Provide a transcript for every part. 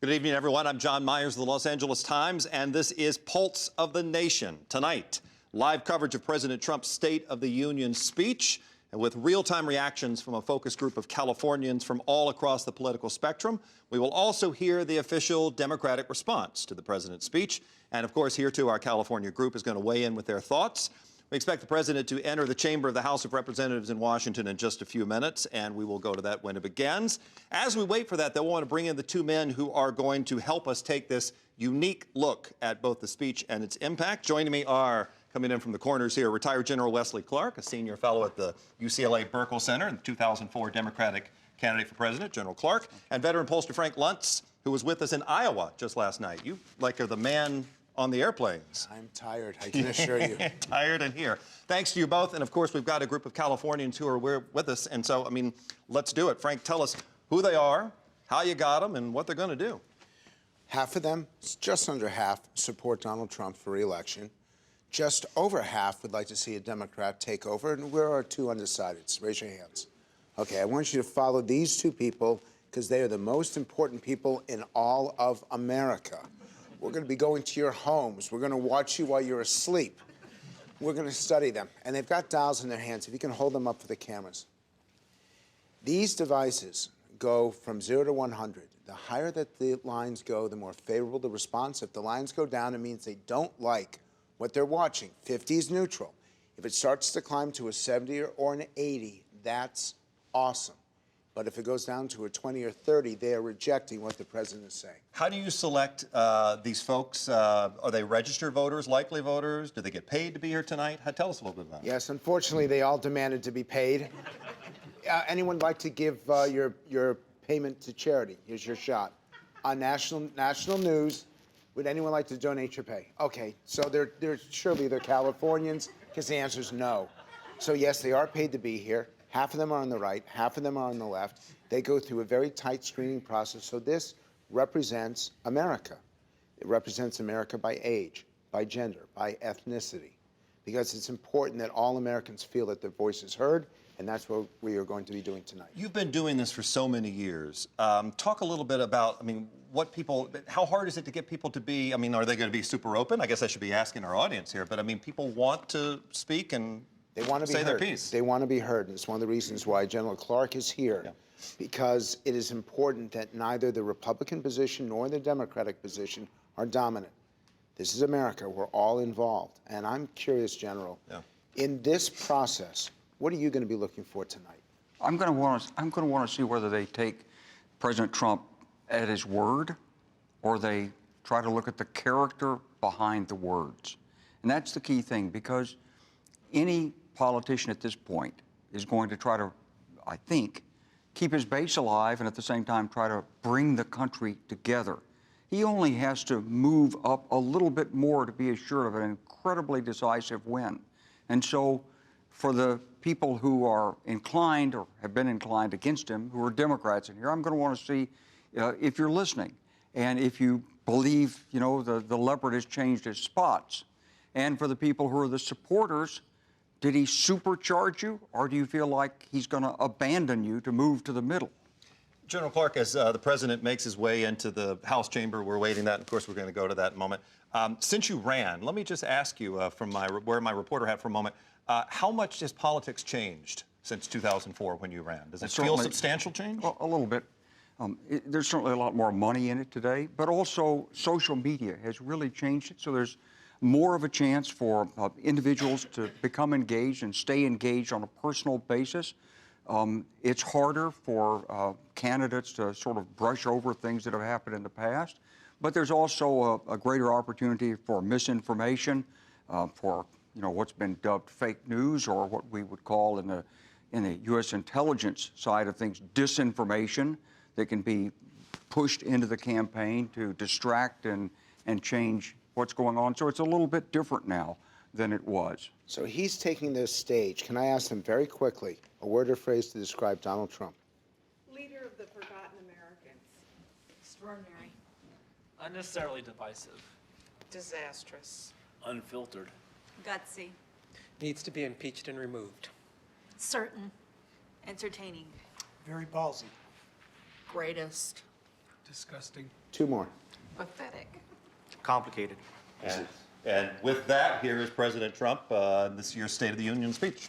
Good evening, everyone. I'm John Myers of the Los Angeles Times, and this is Pulse of the Nation. Tonight, live coverage of President Trump's State of the Union speech, and with real-time reactions from a focus group of Californians from all across the political spectrum. We will also hear the official Democratic response to the president's speech. And, of course, here, too, our California group is going to weigh in with their thoughts. We expect the president to enter the chamber of the House of Representatives in Washington in just a few minutes, and we will go to that when it begins. As we wait for that, though, we want to bring in the two men who are going to help us take this unique look at both the speech and its impact. Joining me are, coming in from the corners here, retired General Wesley Clark, a senior fellow at the UCLA Burkle Center and the 2004 Democratic candidate for president, General Clark, and veteran pollster Frank Luntz, who was with us in Iowa just last night. You, like, are the man on the airplanes. I'm tired, I can assure you. Tired and here. Thanks to you both. And of course, we've got a group of Californians who are with us. And so, I mean, let's do it. Frank, tell us who they are, how you got them, and what they're going to do. Half of them, just under half, support Donald Trump for re-election. Just over half would like to see a Democrat take over. And where are two undecideds? Raise your hands. Okay, I want you to follow these two people because they are the most important people in all of America. We're going to be going to your homes. We're going to watch you while you're asleep. We're going to study them. And they've got dials in their hands. If you can hold them up for the cameras. These devices go from 0 to 100. The higher that the lines go, the more favorable the response. If the lines go down, it means they don't like what they're watching. 50 is neutral. If it starts to climb to a 70 or an 80, that's awesome. But if it goes down to a 20 or 30, they are rejecting what the president is saying. How do you select these folks? Are they registered voters, likely voters? Do they get paid to be here tonight? Tell us a little bit about it. Yes, unfortunately, they all demanded to be paid. Anyone like to give your payment to charity? Here's your shot. On national news, would anyone like to donate your pay? Okay, so surely they're Californians, because the answer is no. So yes, they are paid to be here. Half of them are on the right, half of them are on the left. They go through a very tight screening process. So this represents America. It represents America by age, by gender, by ethnicity, because it's important that all Americans feel that their voice is heard, and that's what we are going to be doing tonight. You've been doing this for so many years. Talk a little bit about, how hard is it to get people to be, are they going to be super open? I guess I should be asking our audience here, but people want to speak and they want to be say heard. Their piece. They want to be heard, and it's one of the reasons why General Clark is here, because it is important that neither the Republican position nor the Democratic position are dominant. This is America. We're all involved. And I'm curious, General, in this process, what are you going to be looking for tonight? I'm going to want to see whether they take President Trump at his word, or they try to look at the character behind the words. And that's the key thing, because any politician at this point is going to try to, I think, keep his base alive and at the same time try to bring the country together. He only has to move up a little bit more to be assured of an incredibly decisive win. And so for the people who are inclined or have been inclined against him, who are Democrats in here, I'm going to want to see if you're listening and if you believe, the leopard has changed his spots. And for the people who are the supporters, did he supercharge you, or do you feel like he's going to abandon you to move to the middle? General Clark, as the president makes his way into the House chamber, we're waiting that. Of course, we're going to go to that in a moment. Since you ran, let me just ask you from where my reporter hat for a moment, how much has politics changed since 2004 when you ran? Does it feel substantial change? A little bit. There's certainly a lot more money in it today, but also social media has really changed it. So there's more of a chance for individuals to become engaged and stay engaged on a personal basis. It's harder for candidates to sort of brush over things that have happened in the past, but there's also a greater opportunity for misinformation, for what's been dubbed fake news, or what we would call in the U.S. intelligence side of things, disinformation that can be pushed into the campaign to distract and change what's going on. So it's a little bit different now than it was. So he's taking this stage. Can I ask him very quickly a word or phrase to describe Donald Trump? Leader of the forgotten Americans. Extraordinary. Unnecessarily divisive. Disastrous. Unfiltered. Gutsy. Needs to be impeached and removed. Certain. Entertaining. Very ballsy. Greatest. Disgusting. 2 more. Pathetic. Complicated. And with that, here is President Trump, this year's State of the Union speech.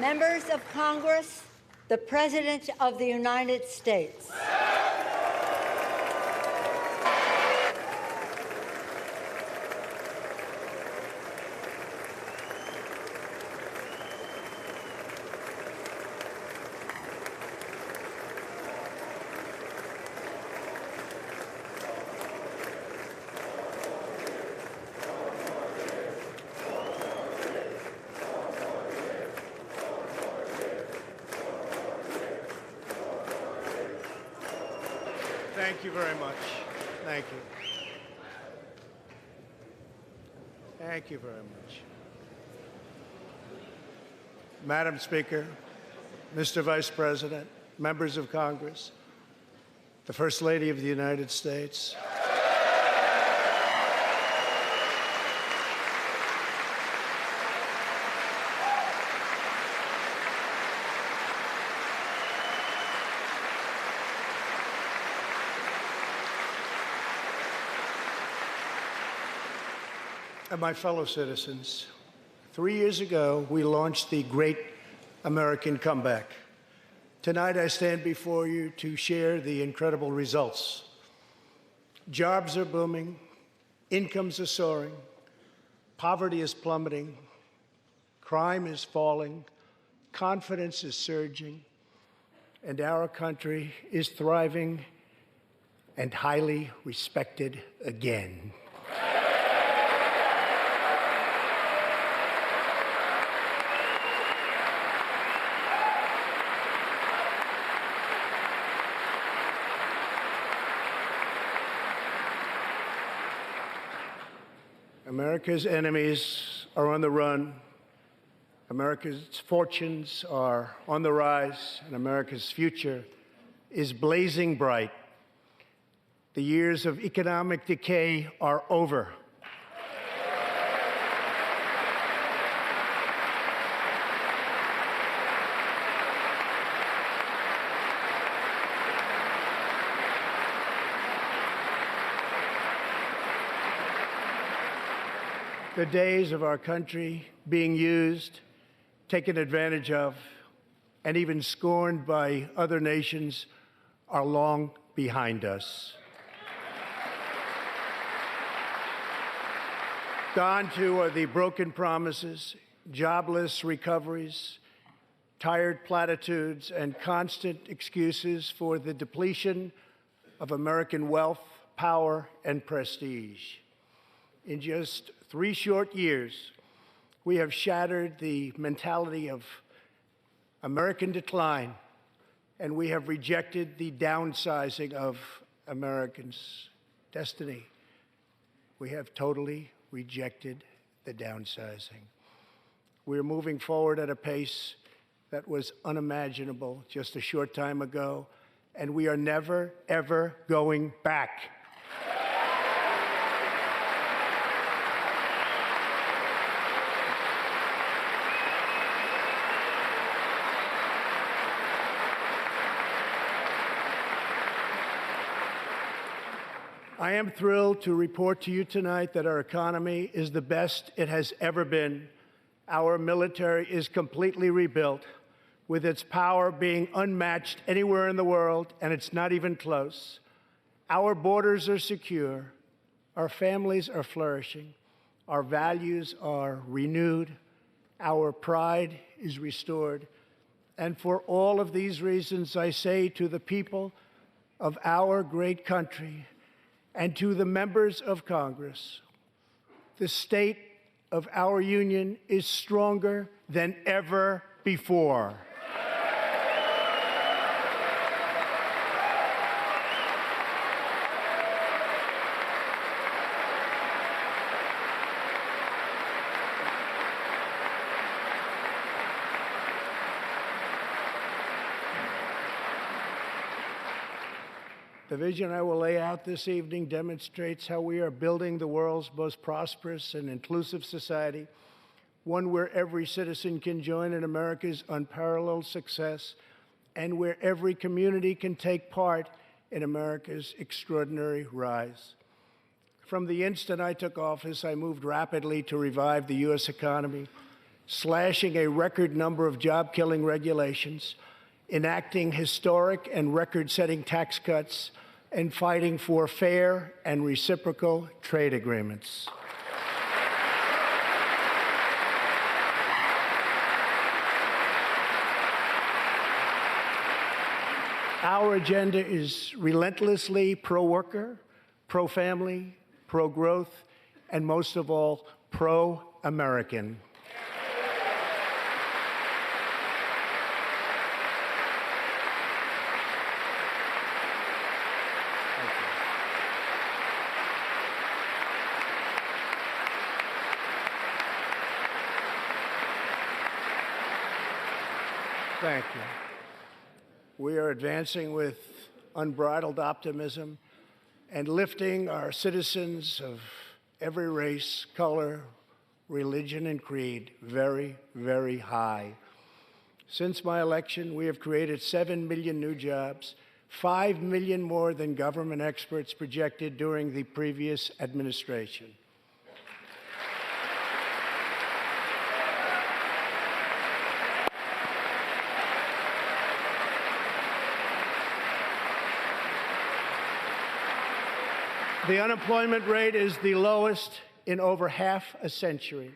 Members of Congress, the President of the United States. Thank you very much. Thank you. Thank you very much. Madam Speaker, Mr. Vice President, members of Congress, the First Lady of the United States. And my fellow citizens, 3 years ago, we launched the Great American Comeback. Tonight, I stand before you to share the incredible results. Jobs are booming, incomes are soaring, poverty is plummeting, crime is falling, confidence is surging, and our country is thriving and highly respected again. America's enemies are on the run. America's fortunes are on the rise, and America's future is blazing bright. The years of economic decay are over. The days of our country being used, taken advantage of, and even scorned by other nations are long behind us. Gone too are the broken promises, jobless recoveries, tired platitudes, and constant excuses for the depletion of American wealth, power, and prestige. In just 3 short years, we have shattered the mentality of American decline, and we have rejected the downsizing of Americans' destiny. We have totally rejected the downsizing. We're moving forward at a pace that was unimaginable just a short time ago, and we are never, ever going back. I am thrilled to report to you tonight that our economy is the best it has ever been. Our military is completely rebuilt, with its power being unmatched anywhere in the world, and it's not even close. Our borders are secure. Our families are flourishing. Our values are renewed. Our pride is restored. And for all of these reasons, I say to the people of our great country, and to the members of Congress, the state of our union is stronger than ever before. The vision I will lay out this evening demonstrates how we are building the world's most prosperous and inclusive society, one where every citizen can join in America's unparalleled success and where every community can take part in America's extraordinary rise. From the instant I took office, I moved rapidly to revive the U.S. economy, slashing a record number of job-killing regulations, enacting historic and record-setting tax cuts, and fighting for fair and reciprocal trade agreements. Our agenda is relentlessly pro-worker, pro-family, pro-growth, and most of all, pro-American. Thank you. We are advancing with unbridled optimism and lifting our citizens of every race, color, religion, and creed very, very high. Since my election, we have created 7 million new jobs, 5 million more than government experts projected during the previous administration. The unemployment rate is the lowest in over half a century.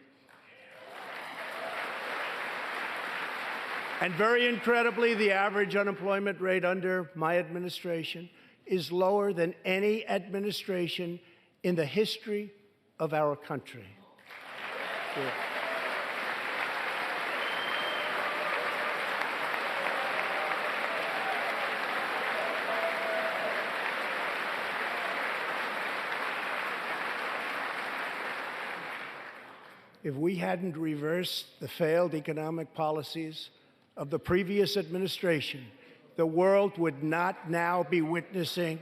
And very incredibly, the average unemployment rate under my administration is lower than any administration in the history of our country. Yeah. If we hadn't reversed the failed economic policies of the previous administration, the world would not now be witnessing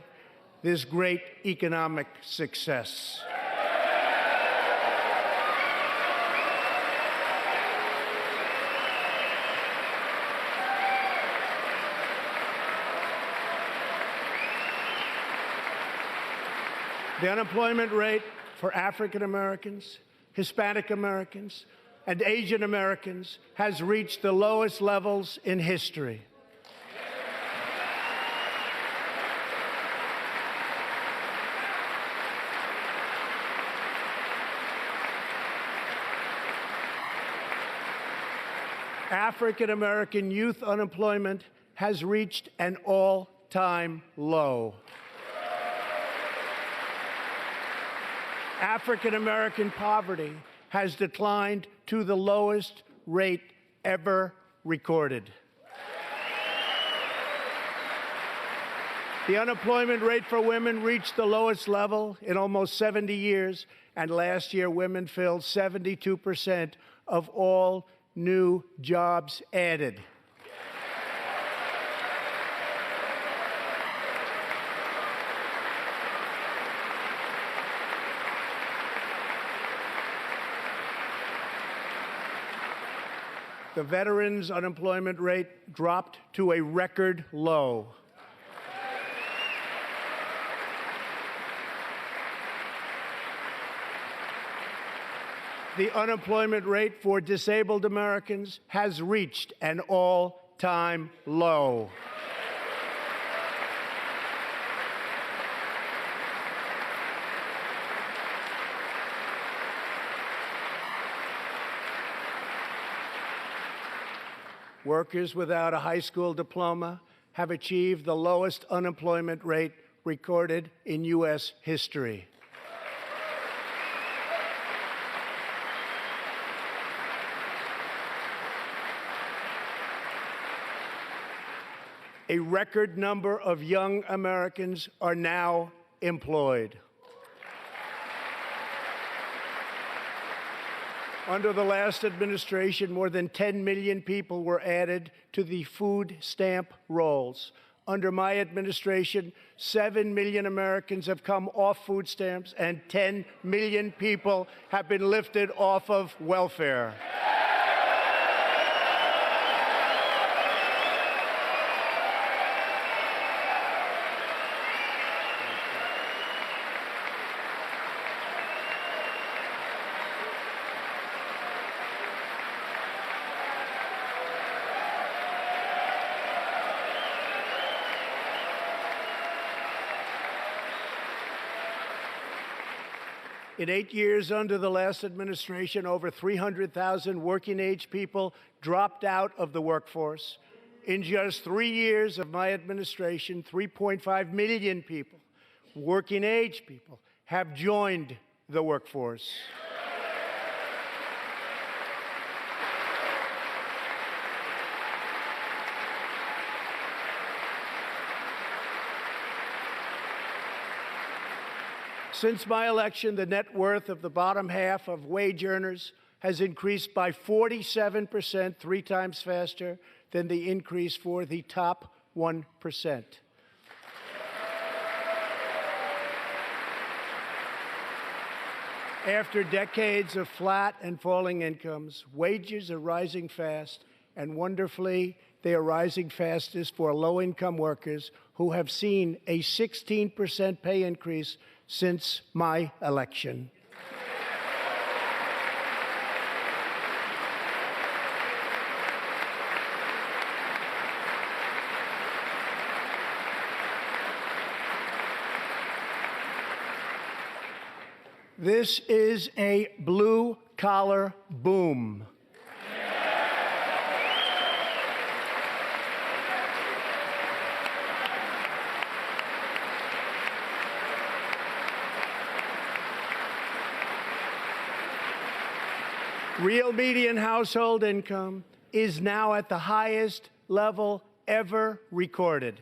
this great economic success. The unemployment rate for African Americans, Hispanic Americans, and Asian Americans has reached the lowest levels in history. African American youth unemployment has reached an all-time low. African American poverty has declined to the lowest rate ever recorded. The unemployment rate for women reached the lowest level in almost 70 years, and last year women filled 72% of all new jobs added. The veterans' unemployment rate dropped to a record low. The unemployment rate for disabled Americans has reached an all-time low. Workers without a high school diploma have achieved the lowest unemployment rate recorded in U.S. history. A record number of young Americans are now employed. Under the last administration, more than 10 million people were added to the food stamp rolls, Under my administration, 7 million Americans have come off food stamps and 10 million people have been lifted off of welfare. In 8 years under the last administration, over 300,000 working-age people dropped out of the workforce. In just 3 years of my administration, 3.5 million people, working-age people, have joined the workforce. Since my election, the net worth of the bottom half of wage earners has increased by 47%, 3 times faster than the increase for the top 1%. After decades of flat and falling incomes, wages are rising fast, and wonderfully, they are rising fastest for low-income workers who have seen a 16% pay increase since my election. This is a blue-collar boom. Real median household income is now at the highest level ever recorded.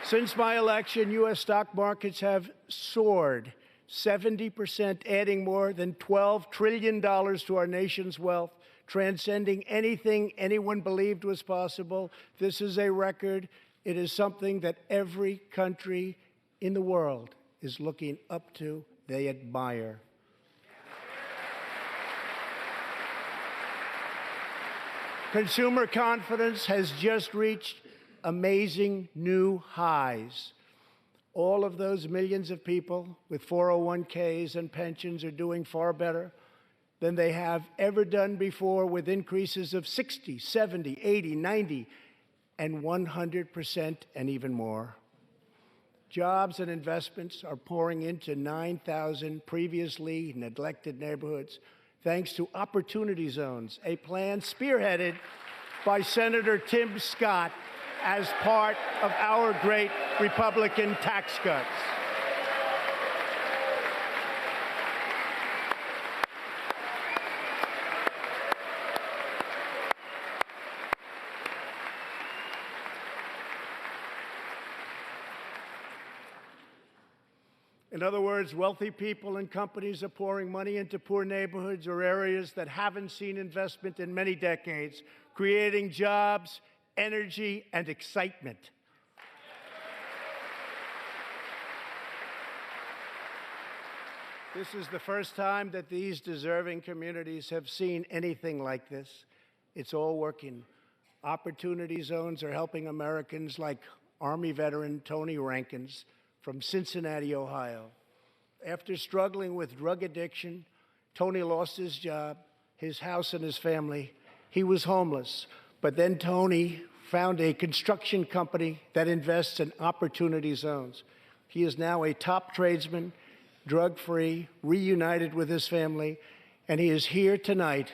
Since my election, U.S. stock markets have soared 70%, adding more than $12 trillion to our nation's wealth, transcending anything anyone believed was possible. This is a record. It is something that every country in the world is looking up to. They admire. Consumer confidence has just reached amazing new highs. All of those millions of people with 401ks and pensions are doing far better than they have ever done before, with increases of 60, 70, 80, 90, and 100% and even more. Jobs and investments are pouring into 9,000 previously neglected neighborhoods, thanks to Opportunity Zones, a plan spearheaded by Senator Tim Scott as part of our great Republican tax cuts. In other words, wealthy people and companies are pouring money into poor neighborhoods or areas that haven't seen investment in many decades, creating jobs, energy, and excitement. This is the first time that these deserving communities have seen anything like this. It's all working. Opportunity Zones are helping Americans like Army veteran Tony Rankins from Cincinnati, Ohio. After struggling with drug addiction, Tony lost his job, his house, and his family. He was homeless. But then Tony found a construction company that invests in Opportunity Zones. He is now a top tradesman, drug-free, reunited with his family, and he is here tonight.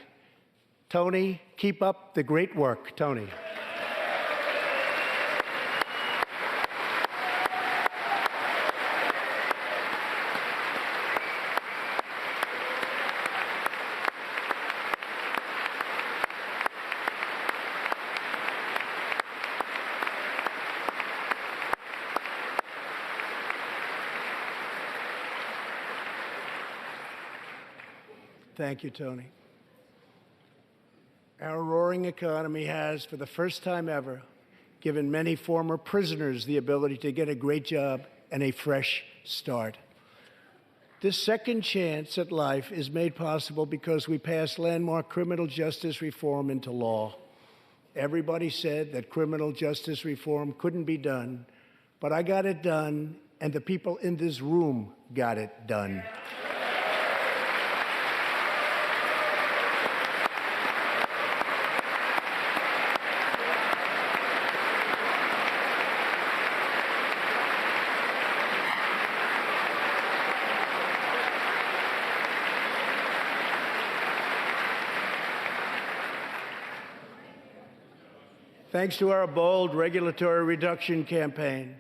Tony, keep up the great work, Tony. Thank you, Tony. Our roaring economy has, for the first time ever, given many former prisoners the ability to get a great job and a fresh start. This second chance at life is made possible because we passed landmark criminal justice reform into law. Everybody said that criminal justice reform couldn't be done, but I got it done, and the people in this room got it done. Thanks to our bold regulatory reduction campaign,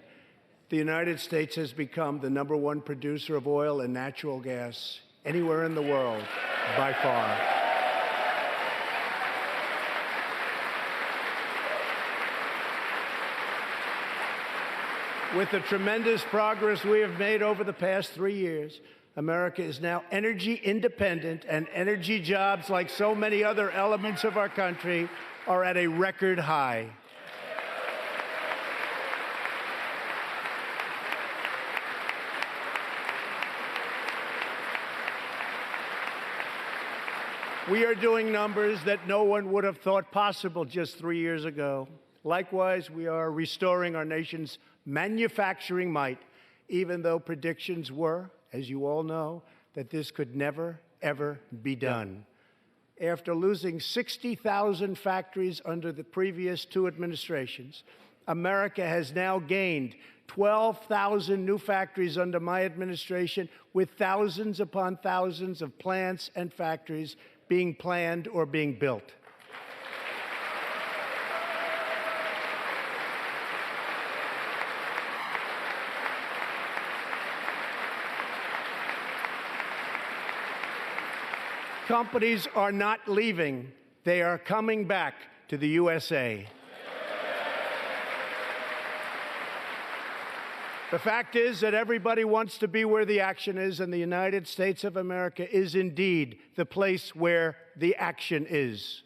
the United States has become the #1 producer of oil and natural gas anywhere in the world, by far. With the tremendous progress we have made over the past 3 years, America is now energy independent, and energy jobs, like so many other elements of our country, are at a record high. We are doing numbers that no one would have thought possible just 3 years ago. Likewise, we are restoring our nation's manufacturing might, even though predictions were, as you all know, that this could never, ever be done. After losing 60,000 factories under the previous 2 administrations, America has now gained 12,000 new factories under my administration, with thousands upon thousands of plants and factories being planned or being built. Companies are not leaving. They are coming back to the USA. The fact is that everybody wants to be where the action is, and the United States of America is indeed the place where the action is.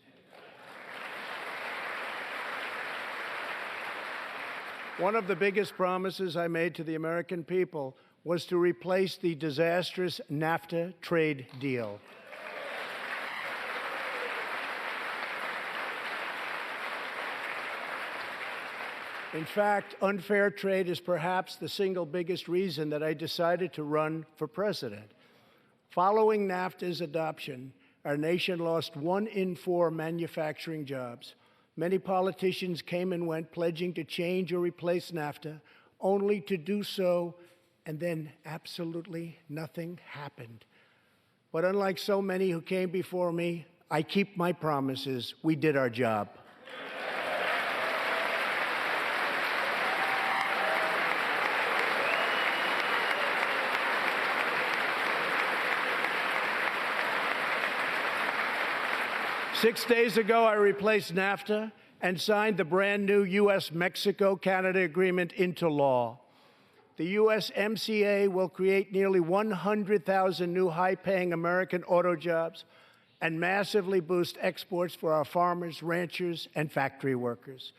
One of the biggest promises I made to the American people was to replace the disastrous NAFTA trade deal. In fact, unfair trade is perhaps the single biggest reason that I decided to run for president. Following NAFTA's adoption, our nation lost 1 in 4 manufacturing jobs. Many politicians came and went, pledging to change or replace NAFTA, only to do so, and then absolutely nothing happened. But unlike so many who came before me, I keep my promises. We did our job. Six days ago, I replaced NAFTA and signed the brand new U.S.-Mexico-Canada agreement into law. The USMCA will create nearly 100,000 new high-paying American auto jobs and massively boost exports for our farmers, ranchers, and factory workers.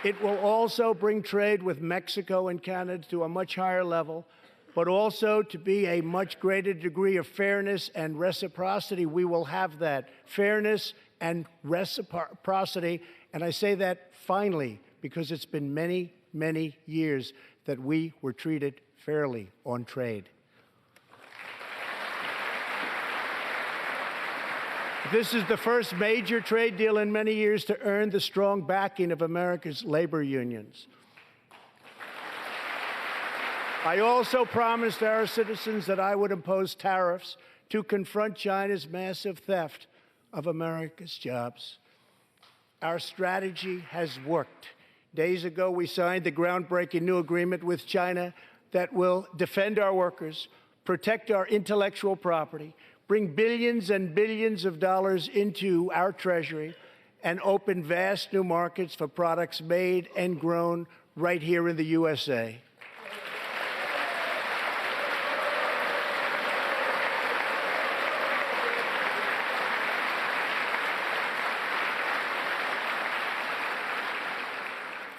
It will also bring trade with Mexico and Canada to a much higher level, but also to be a much greater degree of fairness and reciprocity. We will have that fairness and reciprocity, and I say that finally because it's been many, many years that we were treated fairly on trade. This is the first major trade deal in many years to earn the strong backing of America's labor unions. I also promised our citizens that I would impose tariffs to confront China's massive theft of America's jobs. Our strategy has worked. Days ago, we signed the groundbreaking new agreement with China that will defend our workers, protect our intellectual property, bring billions and billions of dollars into our treasury, and open vast new markets for products made and grown right here in the USA.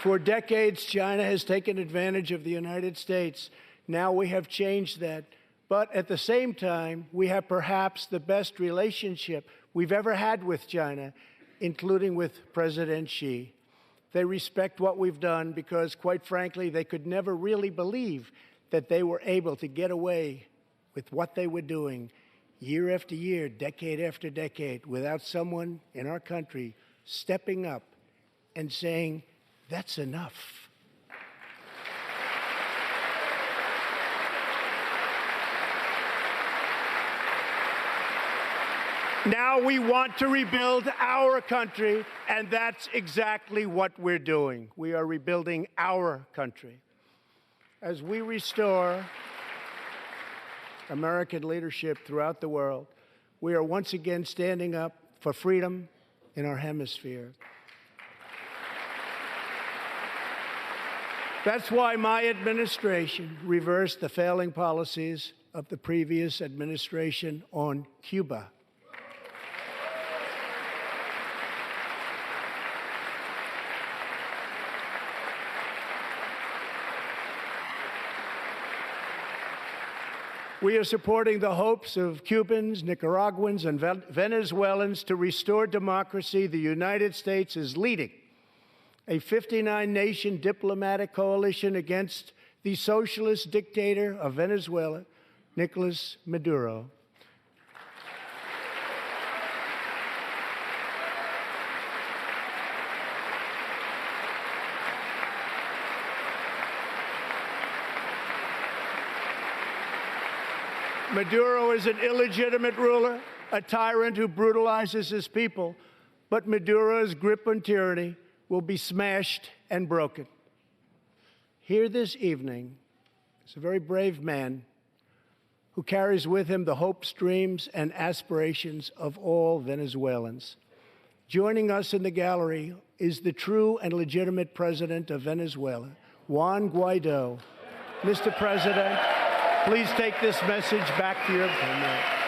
For decades, China has taken advantage of the United States. Now we have changed that. But at the same time, we have perhaps the best relationship we've ever had with China, including with President Xi. They respect what we've done because, quite frankly, they could never really believe that they were able to get away with what they were doing year after year, decade after decade, without someone in our country stepping up and saying, that's enough. Now we want to rebuild our country, and that's exactly what we're doing. We are rebuilding our country. As we restore American leadership throughout the world, we are once again standing up for freedom in our hemisphere. That's why my administration reversed the failing policies of the previous administration on Cuba. We are supporting the hopes of Cubans, Nicaraguans, and Venezuelans to restore democracy. The United States is leading a 59-nation diplomatic coalition against the socialist dictator of Venezuela, Nicolas Maduro. Maduro is an illegitimate ruler, a tyrant who brutalizes his people, but Maduro's grip on tyranny will be smashed and broken. Here this evening is a very brave man who carries with him the hopes, dreams, and aspirations of all Venezuelans. Joining us in the gallery is the true and legitimate president of Venezuela, Juan Guaido. Mr. President, please take this message back to your homeland.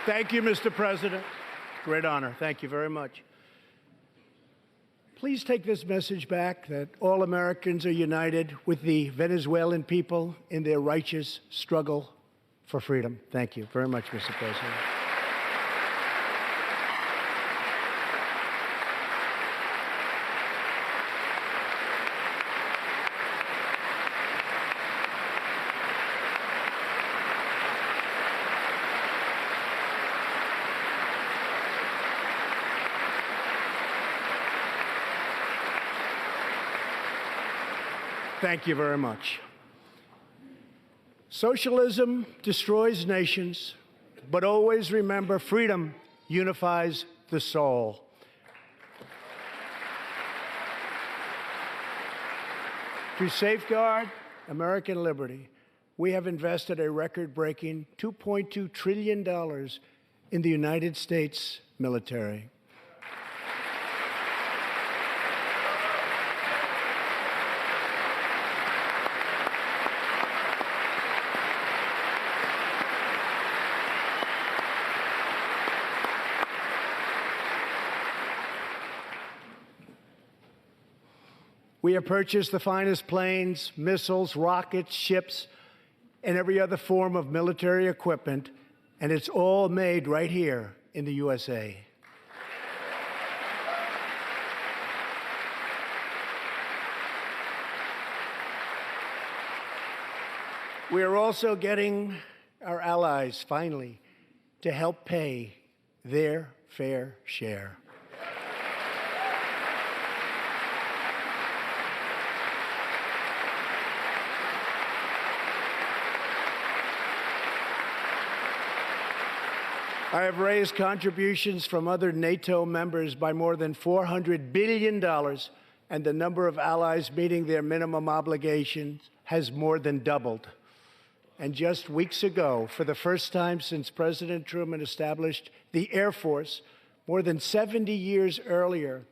Thank you, Mr. President. Great honor. Thank you very much. Please take this message back that all Americans are united with the Venezuelan people in their righteous struggle for freedom. Thank you very much, Mr. President. Thank you very much. Socialism destroys nations, but always remember freedom unifies the soul. To safeguard American liberty, we have invested a record-breaking $2.2 trillion in the United States military. We have purchased the finest planes, missiles, rockets, ships, and every other form of military equipment, and it's all made right here in the USA. We are also getting our allies, finally, to help pay their fair share. I have raised contributions from other NATO members by more than $400 billion, and the number of allies meeting their minimum obligations has more than doubled. And just weeks ago, for the first time since President Truman established the Air Force, more than 70 years earlier,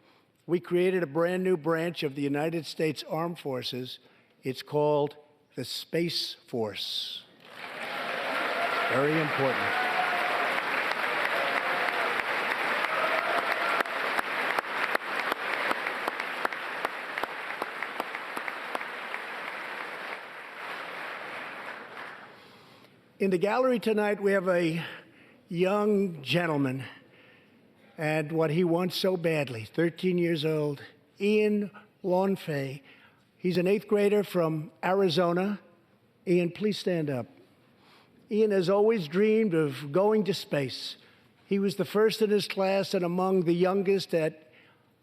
we created a brand new branch of the United States Armed Forces. It's called the Space Force. Very important. In the gallery tonight, we have a young gentleman, and what he wants so badly, 13 years old, Ian Lawnfay. He's an 8th grader from Arizona. Ian, please stand up. Ian has always dreamed of going to space. He was the first in his class and among the youngest at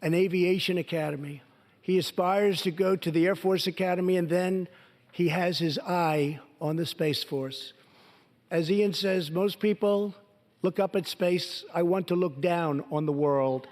an aviation academy. He aspires to go to the Air Force Academy, and then he has his eye on the Space Force. As Ian says, most people look up at space. I want to look down on the world.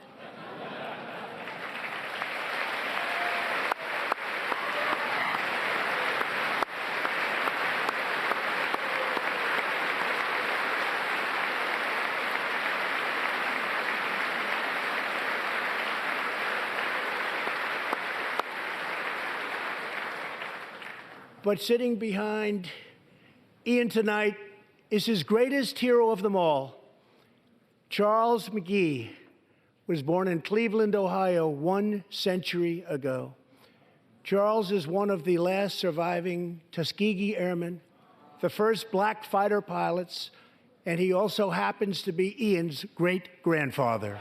But sitting behind Ian tonight is his greatest hero of them all. Charles McGee was born in Cleveland, Ohio, 1 century ago. Charles is one of the last surviving Tuskegee Airmen, the first black fighter pilots, and he also happens to be Ian's great-grandfather.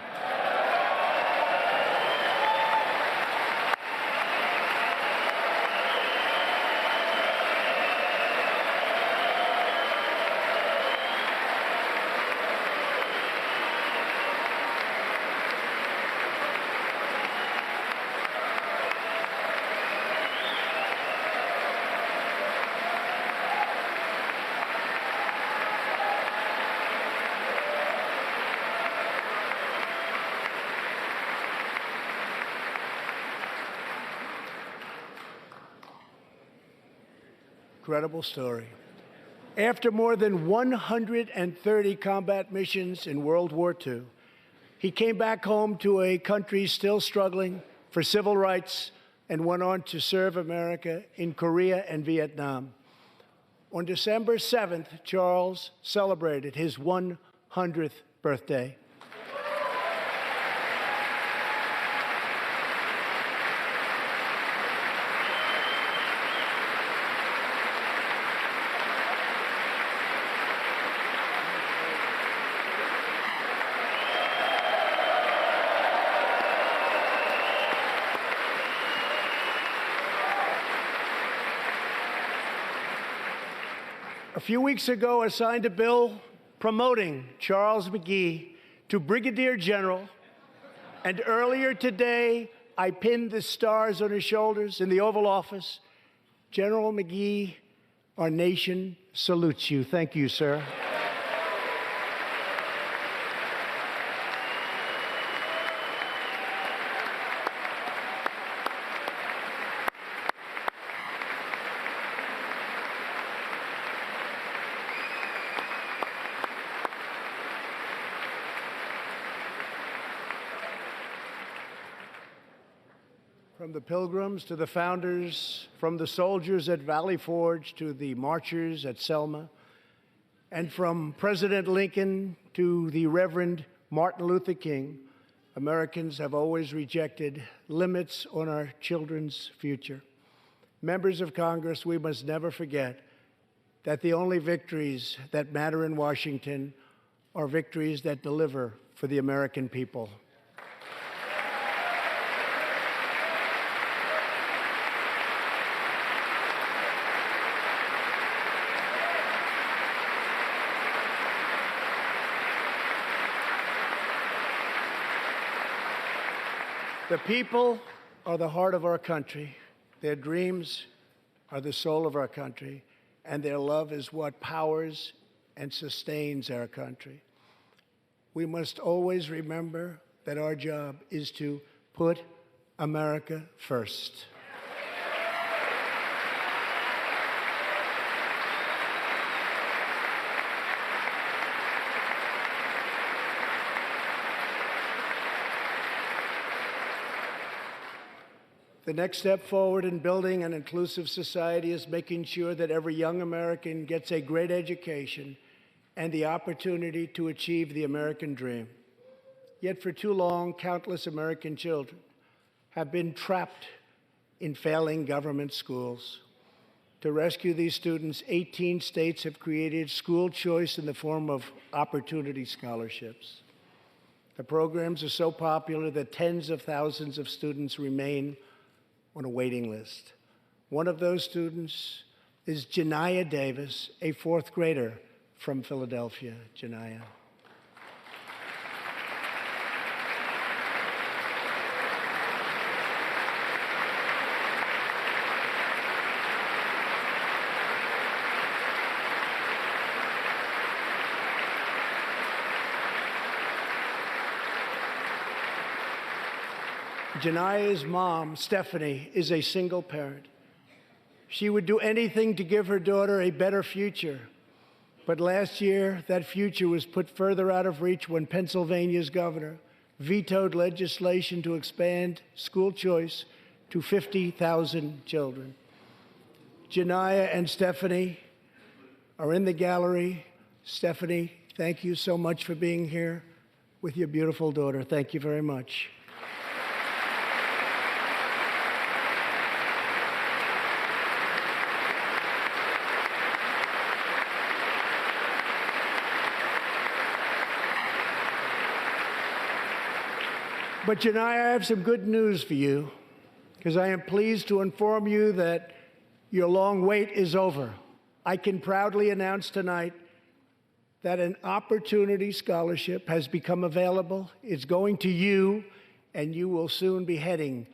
Incredible story. After more than 130 combat missions in World War II, he came back home to a country still struggling for civil rights and went on to serve America in Korea and Vietnam. On December 7th, Charles celebrated his 100th birthday. A few weeks ago, I signed a bill promoting Charles McGee to Brigadier General, and earlier today, I pinned the stars on his shoulders in the Oval Office. General McGee, our nation salutes you. Thank you, sir. From the Pilgrims to the founders, from the soldiers at Valley Forge to the marchers at Selma, and from President Lincoln to the Reverend Martin Luther King, Americans have always rejected limits on our children's future. Members of Congress, we must never forget that the only victories that matter in Washington are victories that deliver for the American people. The people are the heart of our country. Their dreams are the soul of our country, and their love is what powers and sustains our country. We must always remember that our job is to put America first. The next step forward in building an inclusive society is making sure that every young American gets a great education and the opportunity to achieve the American dream. Yet for too long, countless American children have been trapped in failing government schools. To rescue these students, 18 states have created school choice in the form of opportunity scholarships. The programs are so popular that tens of thousands of students remain on a waiting list. One of those students is Janiyah Davis, a fourth grader from Philadelphia. Janiyah. Janiyah's mom, Stephanie, is a single parent. She would do anything to give her daughter a better future. But last year, that future was put further out of reach when Pennsylvania's governor vetoed legislation to expand school choice to 50,000 children. Janiyah and Stephanie are in the gallery. Stephanie, thank you so much for being here with your beautiful daughter. Thank you very much. But Janiyah, I have some good news for you, because I am pleased to inform you that your long wait is over. I can proudly announce tonight that an opportunity scholarship has become available. It's going to you, and you will soon be heading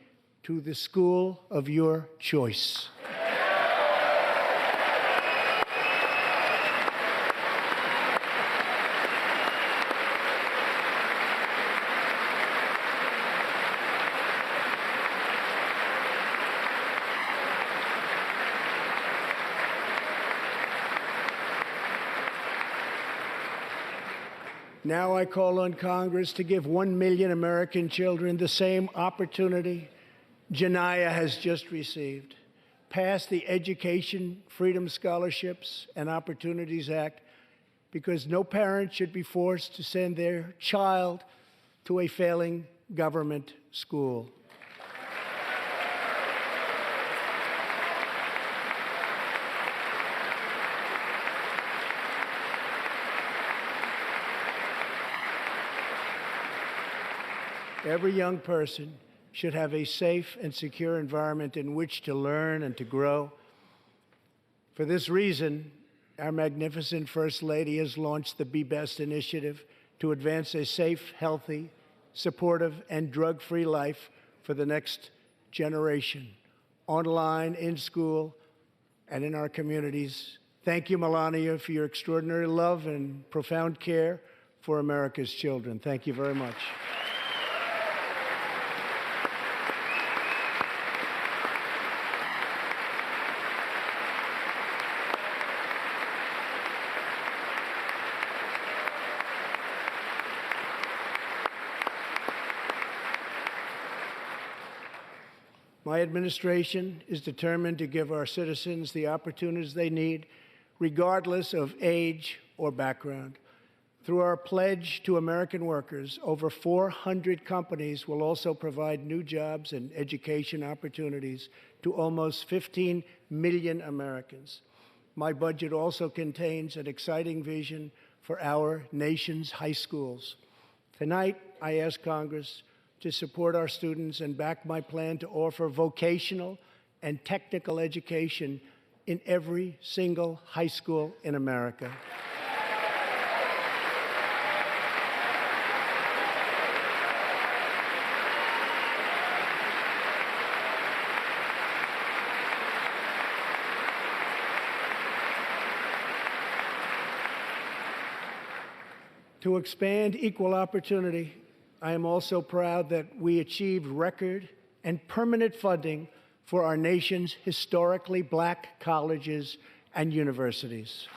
to the school of your choice. Now I call on Congress to give 1 million American children the same opportunity Janiyah has just received. Pass the Education Freedom Scholarships and Opportunities Act, because no parent should be forced to send their child to a failing government school. Every young person should have a safe and secure environment in which to learn and to grow. For this reason, our magnificent First Lady has launched the Be Best initiative to advance a safe, healthy, supportive, and drug-free life for the next generation, online, in school, and in our communities. Thank you, Melania, for your extraordinary love and profound care for America's children. Thank you very much. My administration is determined to give our citizens the opportunities they need, regardless of age or background. Through our pledge to American workers, over 400 companies will also provide new jobs and education opportunities to almost 15 million Americans. My budget also contains an exciting vision for our nation's high schools. Tonight, I ask Congress to support our students and back my plan to offer vocational and technical education in every single high school in America. To expand equal opportunity, I am also proud that we achieved record and permanent funding for our nation's historically black colleges and universities.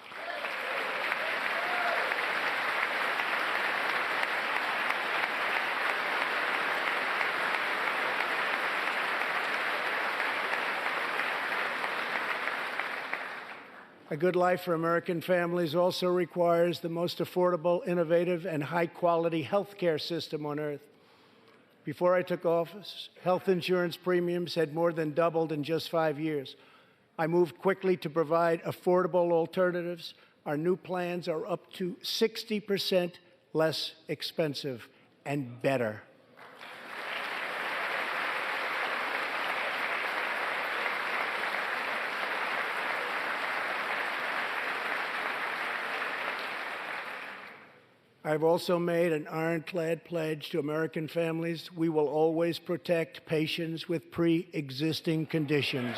A good life for American families also requires the most affordable, innovative, and high-quality health care system on earth. Before I took office, health insurance premiums had more than doubled in just 5 years. I moved quickly to provide affordable alternatives. Our new plans are up to 60% less expensive and better. I've also made an ironclad pledge to American families. We will always protect patients with pre-existing conditions.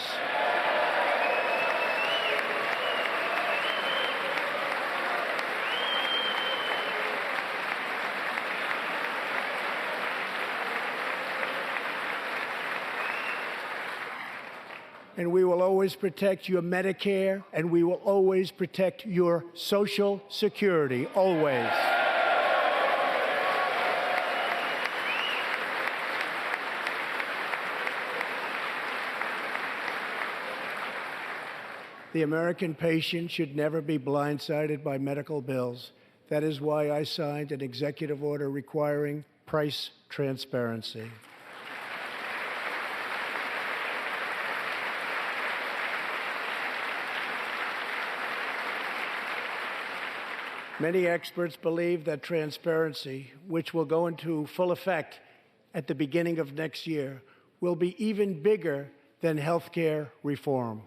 And we will always protect your Medicare, and we will always protect your Social Security, always. The American patient should never be blindsided by medical bills. That is why I signed an executive order requiring price transparency. Many experts believe that transparency, which will go into full effect at the beginning of next year, will be even bigger than health care reform.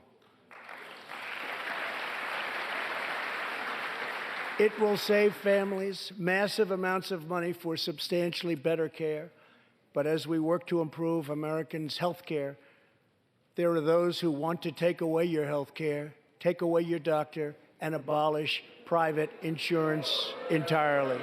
It will save families massive amounts of money for substantially better care. But as we work to improve Americans' health care, there are those who want to take away your health care, take away your doctor, and abolish private insurance entirely.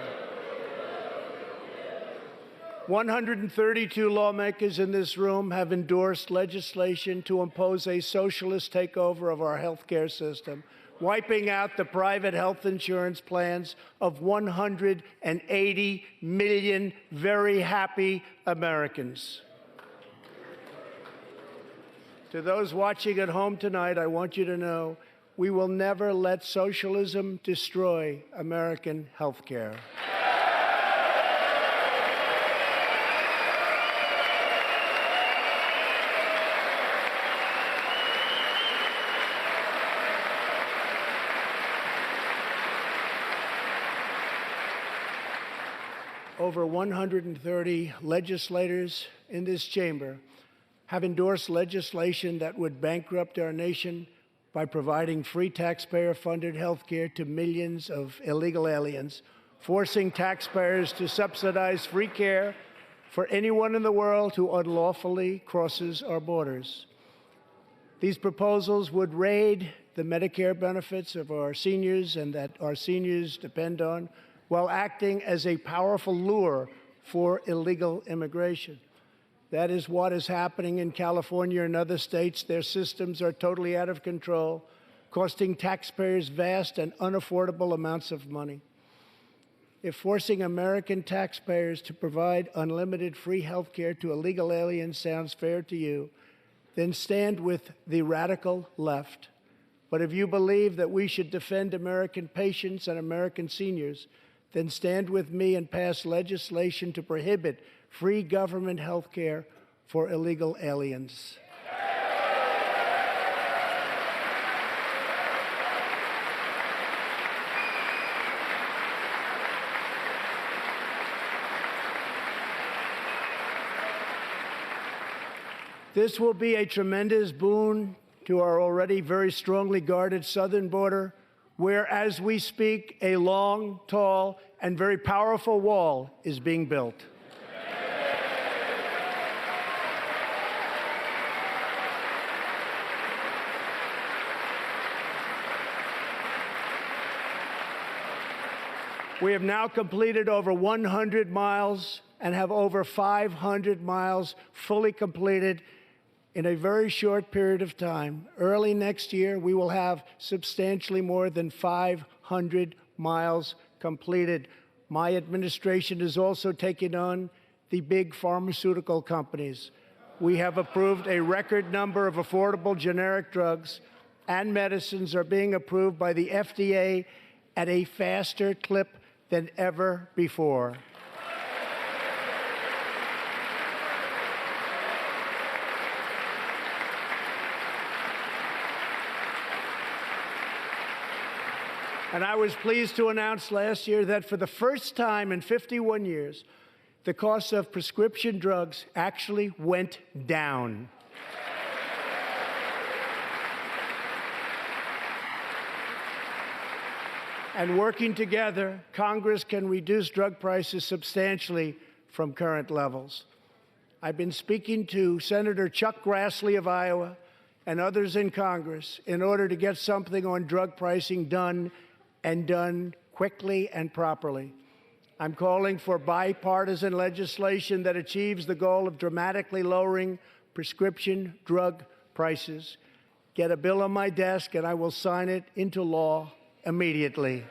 132 lawmakers in this room have endorsed legislation to impose a socialist takeover of our health care system, wiping out the private health insurance plans of 180 million very happy Americans. To those watching at home tonight, I want you to know we will never let socialism destroy American health care. Over 130 legislators in this chamber have endorsed legislation that would bankrupt our nation by providing free taxpayer-funded health care to millions of illegal aliens, forcing taxpayers to subsidize free care for anyone in the world who unlawfully crosses our borders. These proposals would raid the Medicare benefits of our seniors and that our seniors depend on, while acting as a powerful lure for illegal immigration. That is what is happening in California and other states. Their systems are totally out of control, costing taxpayers vast and unaffordable amounts of money. If forcing American taxpayers to provide unlimited free health care to illegal aliens sounds fair to you, then stand with the radical left. But if you believe that we should defend American patients and American seniors, then stand with me and pass legislation to prohibit free government health care for illegal aliens. This will be a tremendous boon to our already very strongly guarded southern border, where, as we speak, a long, tall, and very powerful wall is being built. We have now completed over 100 miles and have over 500 miles fully completed in a very short period of time. Early next year, we will have substantially more than 500 miles completed. My administration is also taking on the big pharmaceutical companies. We have approved a record number of affordable generic drugs, and medicines are being approved by the FDA at a faster clip than ever before. And I was pleased to announce last year that for the first time in 51 years, the cost of prescription drugs actually went down. And working together, Congress can reduce drug prices substantially from current levels. I've been speaking to Senator Chuck Grassley of Iowa and others in Congress in order to get something on drug pricing done, and done quickly and properly. I'm calling for bipartisan legislation that achieves the goal of dramatically lowering prescription drug prices. Get a bill on my desk and I will sign it into law immediately.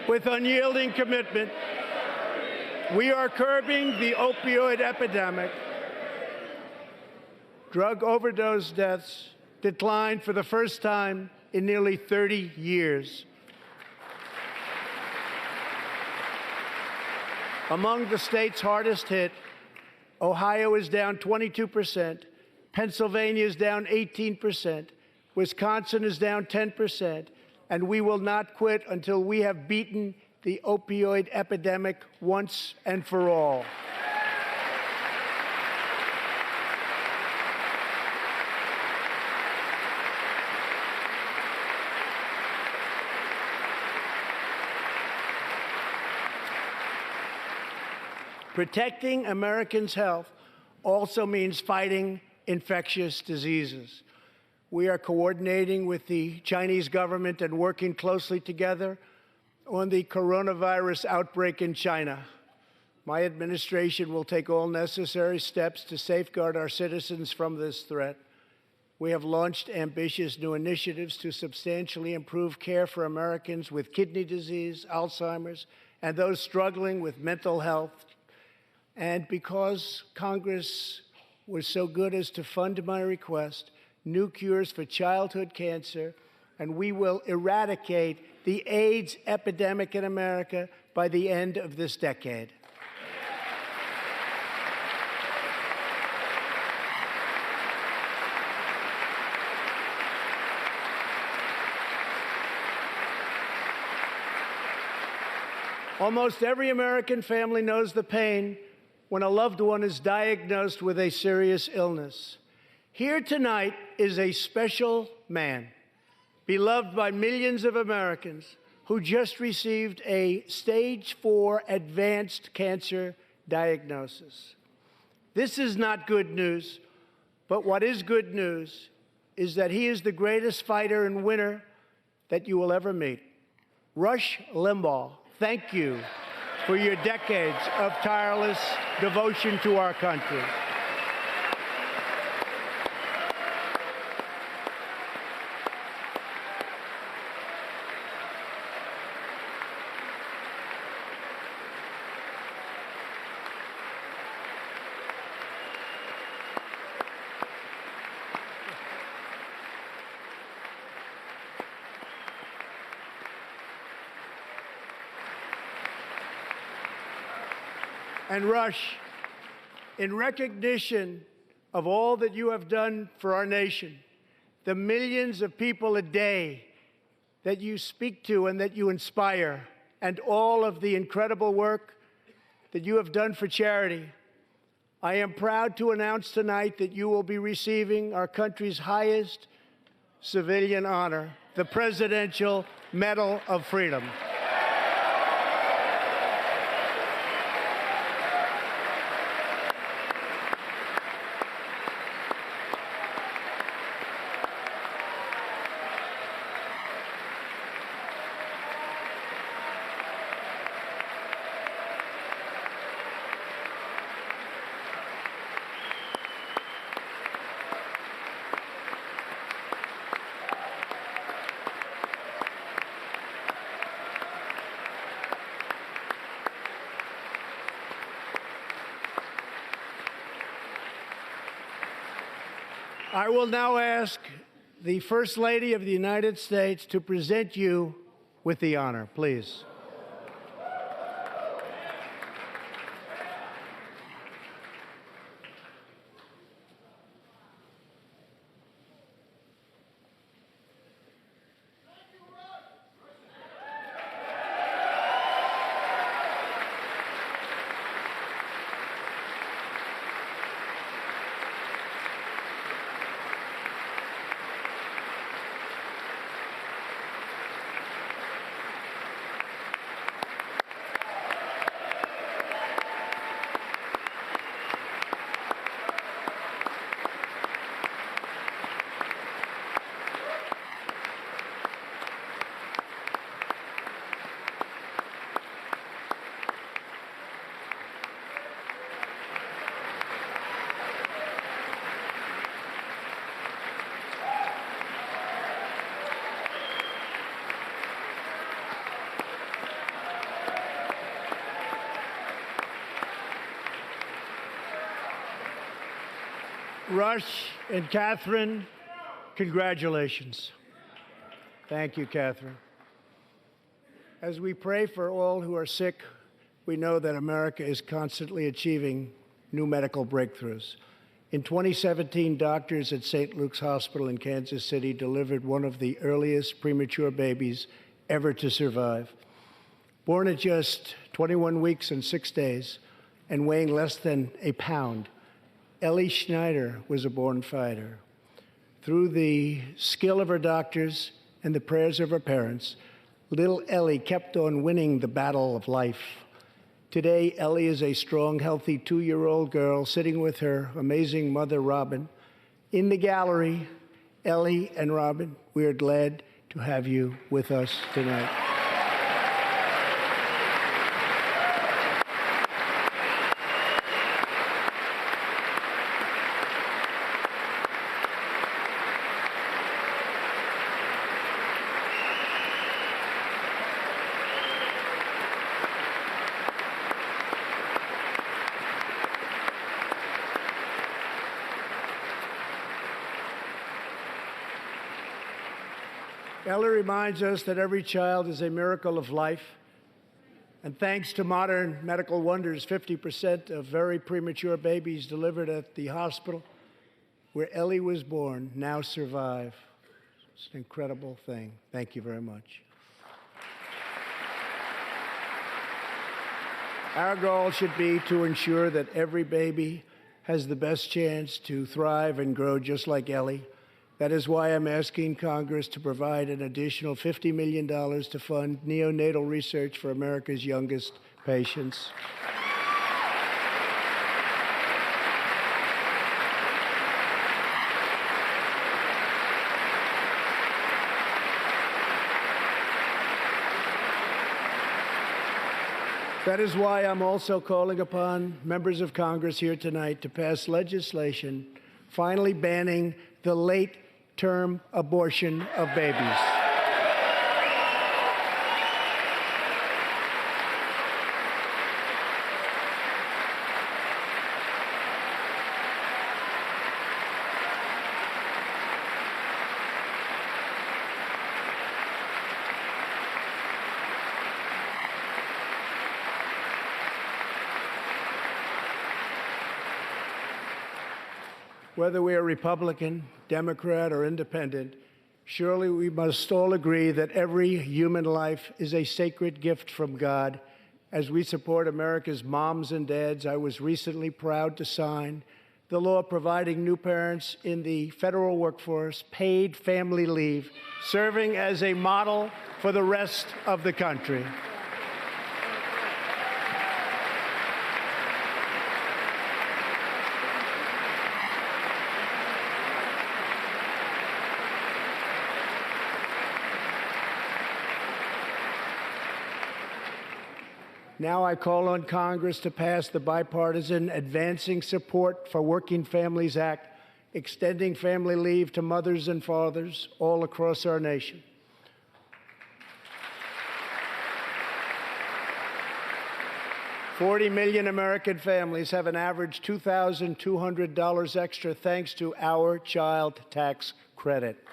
With unyielding commitment, we are curbing the opioid epidemic. Drug overdose deaths declined for the first time in nearly 30 years. Among the states hardest hit, Ohio is down 22%, Pennsylvania is down 18%, Wisconsin is down 10%, and we will not quit until we have beaten the opioid epidemic once and for all. Protecting Americans' health also means fighting infectious diseases. We are coordinating with the Chinese government and working closely together on the coronavirus outbreak in China. My administration will take all necessary steps to safeguard our citizens from this threat. We have launched ambitious new initiatives to substantially improve care for Americans with kidney disease, Alzheimer's, and those struggling with mental health. And because Congress was so good as to fund my request, new cures for childhood cancer, and we will eradicate the AIDS epidemic in America by the end of this decade. Almost every American family knows the pain when a loved one is diagnosed with a serious illness. Here tonight is a special man, beloved by millions of Americans, who just received a stage 4 advanced cancer diagnosis. This is not good news, but what is good news is that he is the greatest fighter and winner that you will ever meet. Rush Limbaugh, thank you for your decades of tireless devotion to our country. And Rush, in recognition of all that you have done for our nation, the millions of people a day that you speak to and that you inspire, and all of the incredible work that you have done for charity, I am proud to announce tonight that you will be receiving our country's highest civilian honor, the Presidential Medal of Freedom. I will now ask the First Lady of the United States to present you with the honor, please. Rush and Catherine, congratulations. Thank you, Catherine. As we pray for all who are sick, we know that America is constantly achieving new medical breakthroughs. In 2017, doctors at St. Luke's Hospital in Kansas City delivered one of the earliest premature babies ever to survive. Born at just 21 weeks and 6 days and weighing less than a pound, Ellie Schneider was a born fighter. Through the skill of her doctors and the prayers of her parents, little Ellie kept on winning the battle of life. Today, Ellie is a strong, healthy 2-year-old girl sitting with her amazing mother, Robin. In the gallery, Ellie and Robin, we are glad to have you with us tonight. Ellie reminds us that every child is a miracle of life. And thanks to modern medical wonders, 50% of very premature babies delivered at the hospital where Ellie was born now survive. It's an incredible thing. Thank you very much. Our goal should be to ensure that every baby has the best chance to thrive and grow just like Ellie. That is why I'm asking Congress to provide an additional $50 million to fund neonatal research for America's youngest patients. That is why I'm also calling upon members of Congress here tonight to pass legislation finally banning the late-term abortion of babies. Whether we are Republican, Democrat, or Independent, surely we must all agree that every human life is a sacred gift from God. As we support America's moms and dads, I was recently proud to sign the law providing new parents in the federal workforce paid family leave, serving as a model for the rest of the country. Now I call on Congress to pass the bipartisan Advancing Support for Working Families Act, extending family leave to mothers and fathers all across our nation. $40 million American families have an average $2,200 extra thanks to our child tax credit.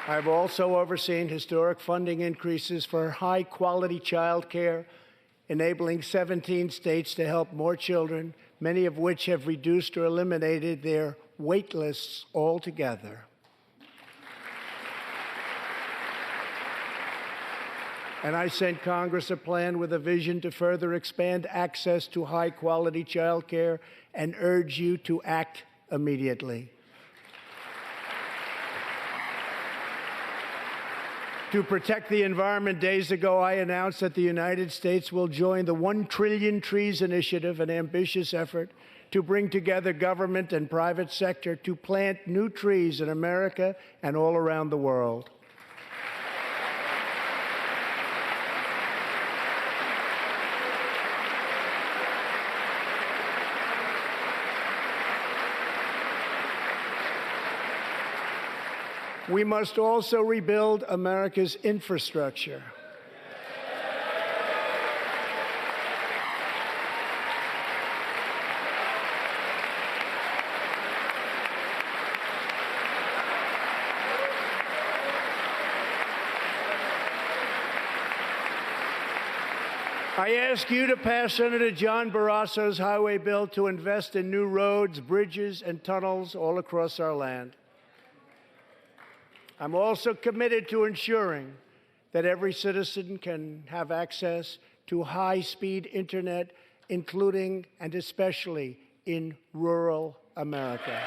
I've also overseen historic funding increases for high-quality child care, enabling 17 states to help more children, many of which have reduced or eliminated their wait lists altogether. And I sent Congress a plan with a vision to further expand access to high-quality child care and urge you to act immediately. To protect the environment, days ago, I announced that the United States will join the 1 Trillion Trees Initiative, an ambitious effort to bring together government and private sector to plant new trees in America and all around the world. We must also rebuild America's infrastructure. I ask you to pass Senator John Barrasso's highway bill to invest in new roads, bridges, and tunnels all across our land. I'm also committed to ensuring that every citizen can have access to high-speed internet, including and especially in rural America.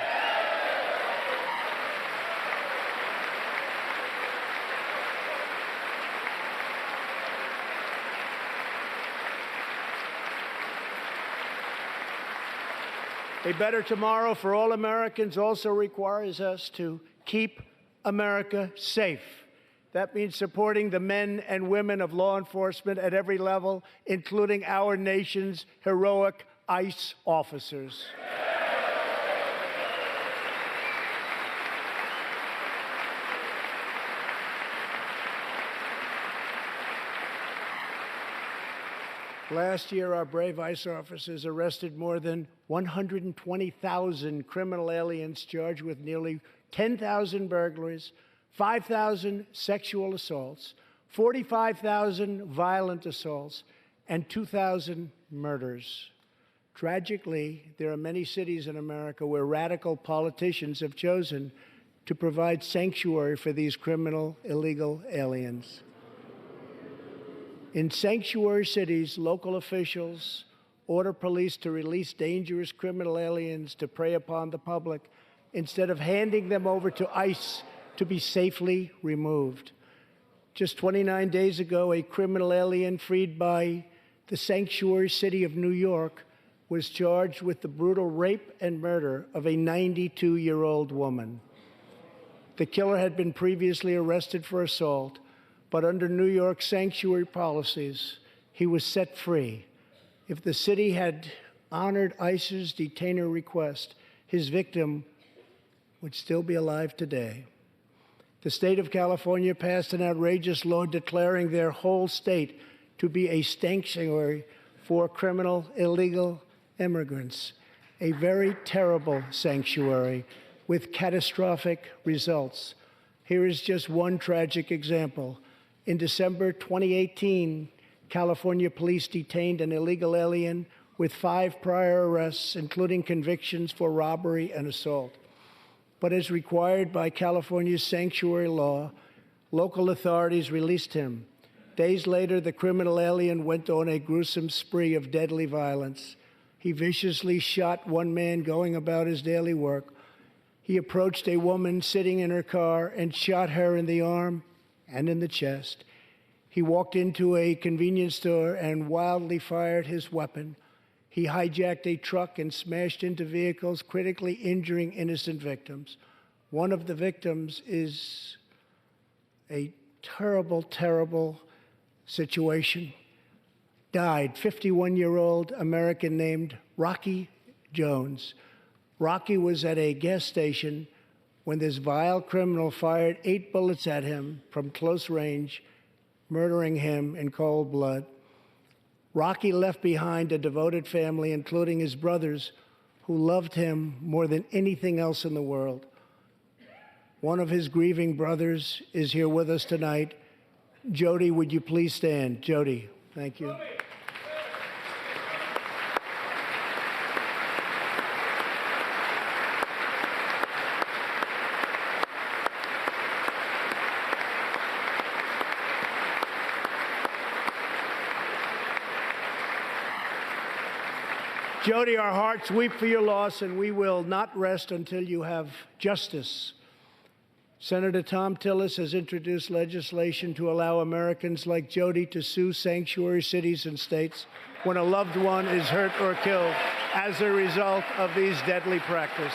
A better tomorrow for all Americans also requires us to keep America safe. That means supporting the men and women of law enforcement at every level, including our nation's heroic ICE officers. Last year, our brave ICE officers arrested more than 120,000 criminal aliens charged with nearly 10,000 burglaries, 5,000 sexual assaults, 45,000 violent assaults, and 2,000 murders. Tragically, there are many cities in America where radical politicians have chosen to provide sanctuary for these criminal illegal aliens. In sanctuary cities, local officials order police to release dangerous criminal aliens to prey upon the public instead of handing them over to ICE to be safely removed. Just 29 days ago, a criminal alien freed by the sanctuary city of New York was charged with the brutal rape and murder of a 92-year-old woman. The killer had been previously arrested for assault, but under New York sanctuary policies, he was set free. If the city had honored ICE's detainer request, his victim would still be alive today. The state of California passed an outrageous law declaring their whole state to be a sanctuary for criminal illegal immigrants, a very terrible sanctuary with catastrophic results. Here is just one tragic example. In December 2018, California police detained an illegal alien with 5 prior arrests, including convictions for robbery and assault. But as required by California's sanctuary law, Local authorities released him. Days later, the criminal alien went on a gruesome spree of deadly violence. He viciously shot one man going about his daily work. He approached a woman sitting in her car and shot her in the arm and in the chest. He walked into a convenience store and wildly fired his weapon. He hijacked a truck and smashed into vehicles, critically injuring innocent victims. One of the victims is a terrible, terrible situation. Died, 51-year-old American named Rocky Jones. Rocky was at a gas station when this vile criminal fired 8 bullets at him from close range, murdering him in cold blood. Rocky left behind a devoted family, including his brothers, who loved him more than anything else in the world. One of his grieving brothers is here with us tonight. Jody, would you please stand? Jody, thank you. Jody, our hearts weep for your loss, and we will not rest until you have justice. Senator Tom Tillis has introduced legislation to allow Americans like Jody to sue sanctuary cities and states when a loved one is hurt or killed as a result of these deadly practices.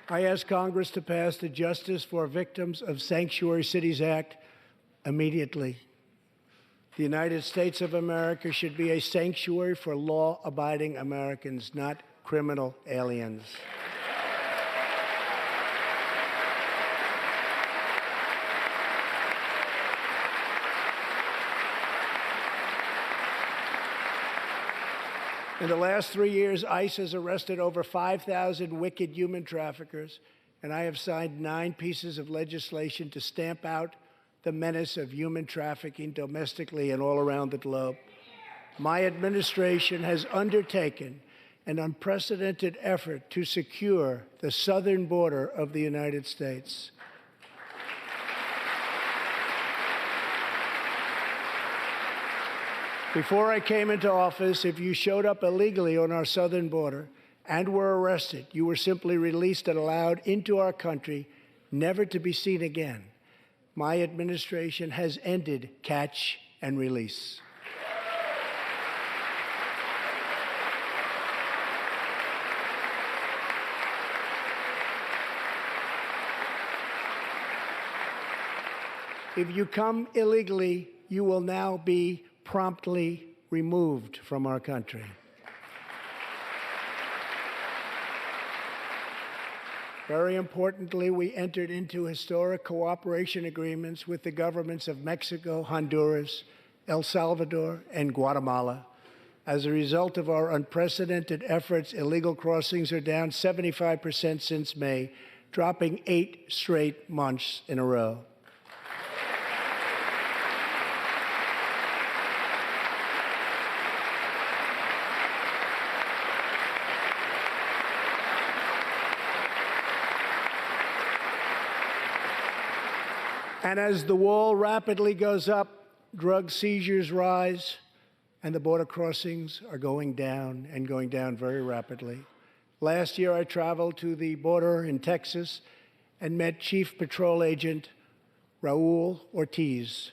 I ask Congress to pass the Justice for Victims of Sanctuary Cities Act immediately. The United States of America should be a sanctuary for law-abiding Americans, not criminal aliens. In the last 3 years, ICE has arrested over 5,000 wicked human traffickers, and I have signed 9 pieces of legislation to stamp out the menace of human trafficking domestically and all around the globe. My administration has undertaken an unprecedented effort to secure the southern border of the United States. Before I came into office, if you showed up illegally on our southern border and were arrested, you were simply released and allowed into our country, never to be seen again. My administration has ended catch and release. If you come illegally, you will now be promptly removed from our country. Very importantly, we entered into historic cooperation agreements with the governments of Mexico, Honduras, El Salvador, and Guatemala. As a result of our unprecedented efforts, illegal crossings are down 75% since May, dropping 8 straight months in a row. And as the wall rapidly goes up, drug seizures rise, and the border crossings are going down and going down very rapidly. Last year, I traveled to the border in Texas and met Chief Patrol Agent Raul Ortiz.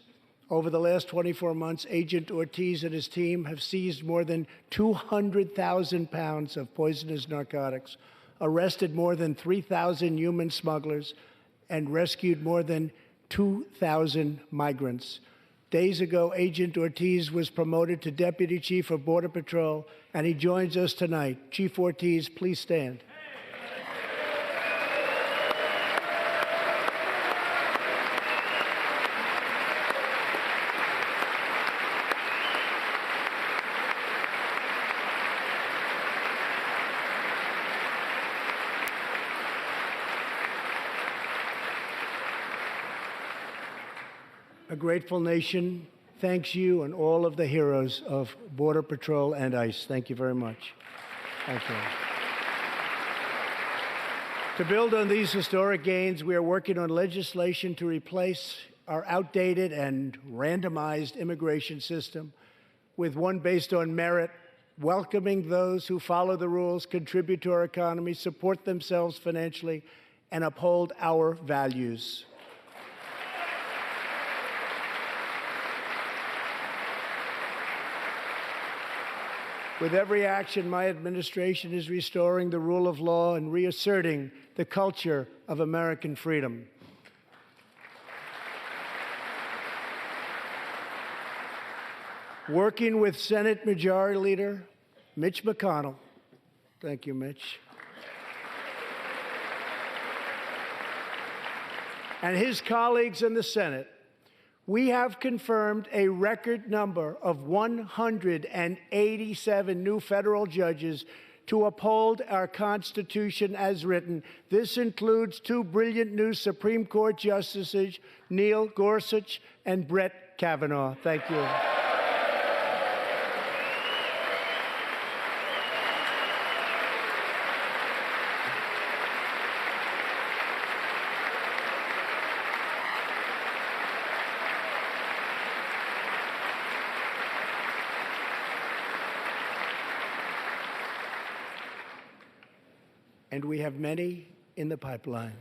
Over the last 24 months, Agent Ortiz and his team have seized more than 200,000 pounds of poisonous narcotics, arrested more than 3,000 human smugglers, and rescued more than 2,000 migrants. Days ago, Agent Ortiz was promoted to Deputy Chief of Border Patrol, and he joins us tonight. Chief Ortiz, please stand. A grateful nation thanks you and all of the heroes of Border Patrol and ICE. Thank you very much. Thank you. To build on these historic gains, we are working on legislation to replace our outdated and randomized immigration system with one based on merit, welcoming those who follow the rules, contribute to our economy, support themselves financially, and uphold our values. With every action, my administration is restoring the rule of law and reasserting the culture of American freedom. Working with Senate Majority Leader Mitch McConnell, thank you, Mitch, and his colleagues in the Senate, we have confirmed a record number of 187 new federal judges to uphold our Constitution as written. This includes two brilliant new Supreme Court justices, Neil Gorsuch and Brett Kavanaugh. Thank you. And we have many in the pipeline.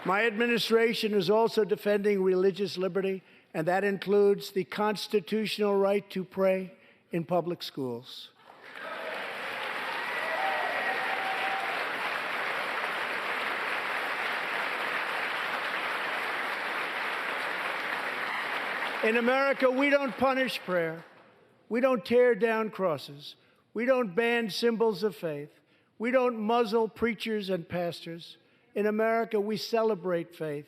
My administration is also defending religious liberty, and that includes the constitutional right to pray in public schools. In America, we don't punish prayer. We don't tear down crosses. We don't ban symbols of faith. We don't muzzle preachers and pastors. In America, we celebrate faith.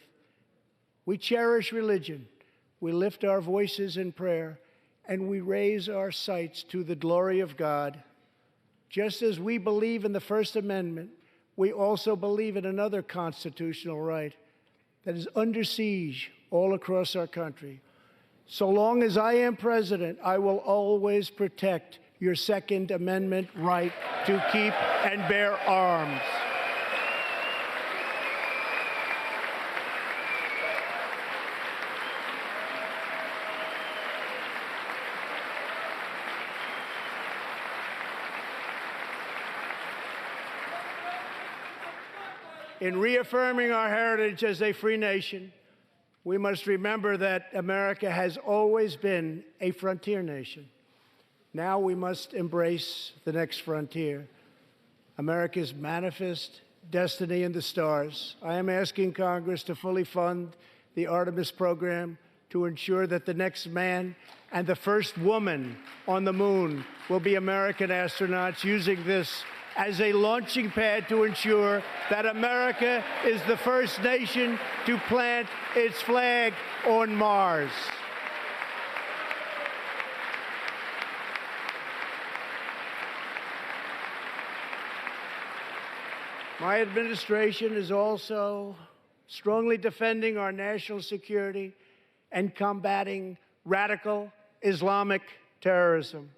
We cherish religion. We lift our voices in prayer, and we raise our sights to the glory of God. Just as we believe in the First Amendment, we also believe in another constitutional right that is under siege all across our country. So long as I am president, I will always protect your Second Amendment right to keep and bear arms. In reaffirming our heritage as a free nation, we must remember that America has always been a frontier nation. Now we must embrace the next frontier, America's manifest destiny in the stars. I am asking Congress to fully fund the Artemis program to ensure that the next man and the first woman on the moon will be American astronauts, using this as a launching pad to ensure that America is the first nation to plant its flag on Mars. My administration is also strongly defending our national security and combating radical Islamic terrorism.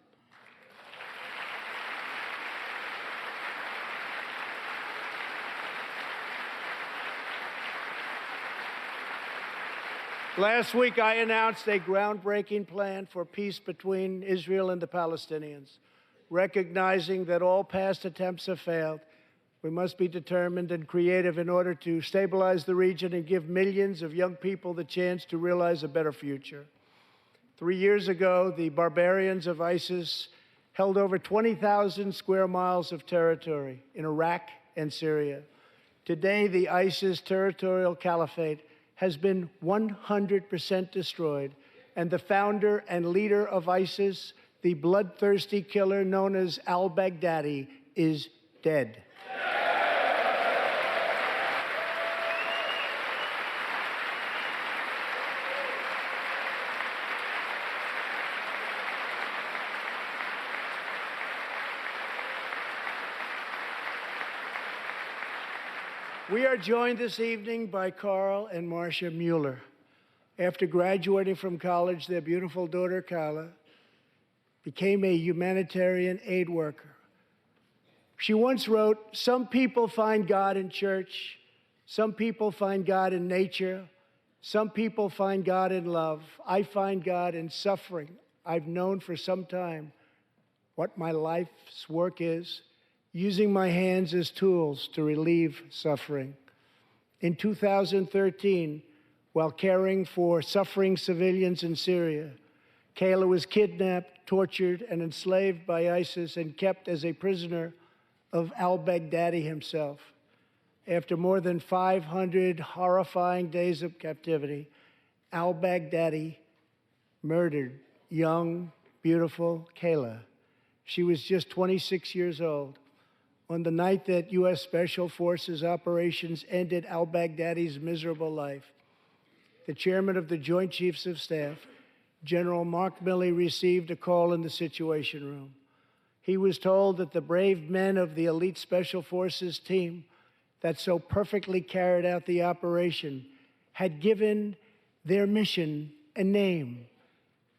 Last week, I announced a groundbreaking plan for peace between Israel and the Palestinians. Recognizing that all past attempts have failed, we must be determined and creative in order to stabilize the region and give millions of young people the chance to realize a better future. 3 years ago, the barbarians of ISIS held over 20,000 square miles of territory in Iraq and Syria. Today, the ISIS territorial caliphate has been 100% destroyed, and the founder and leader of ISIS, the bloodthirsty killer known as al-Baghdadi, is dead. We are joined this evening by Carl and Marcia Mueller. After graduating from college, their beautiful daughter, Carla, became a humanitarian aid worker. She once wrote, "Some people find God in church. Some people find God in nature. Some people find God in love. I find God in suffering. I've known for some time what my life's work is, using my hands as tools to relieve suffering." In 2013, while caring for suffering civilians in Syria, Kayla was kidnapped, tortured, and enslaved by ISIS and kept as a prisoner of al-Baghdadi himself. After more than 500 horrifying days of captivity, al-Baghdadi murdered young, beautiful Kayla. She was just 26 years old. On the night that U.S. Special Forces operations ended al-Baghdadi's miserable life, the chairman of the Joint Chiefs of Staff, General Mark Milley, received a call in the Situation Room. He was told that the brave men of the elite Special Forces team that so perfectly carried out the operation had given their mission a name,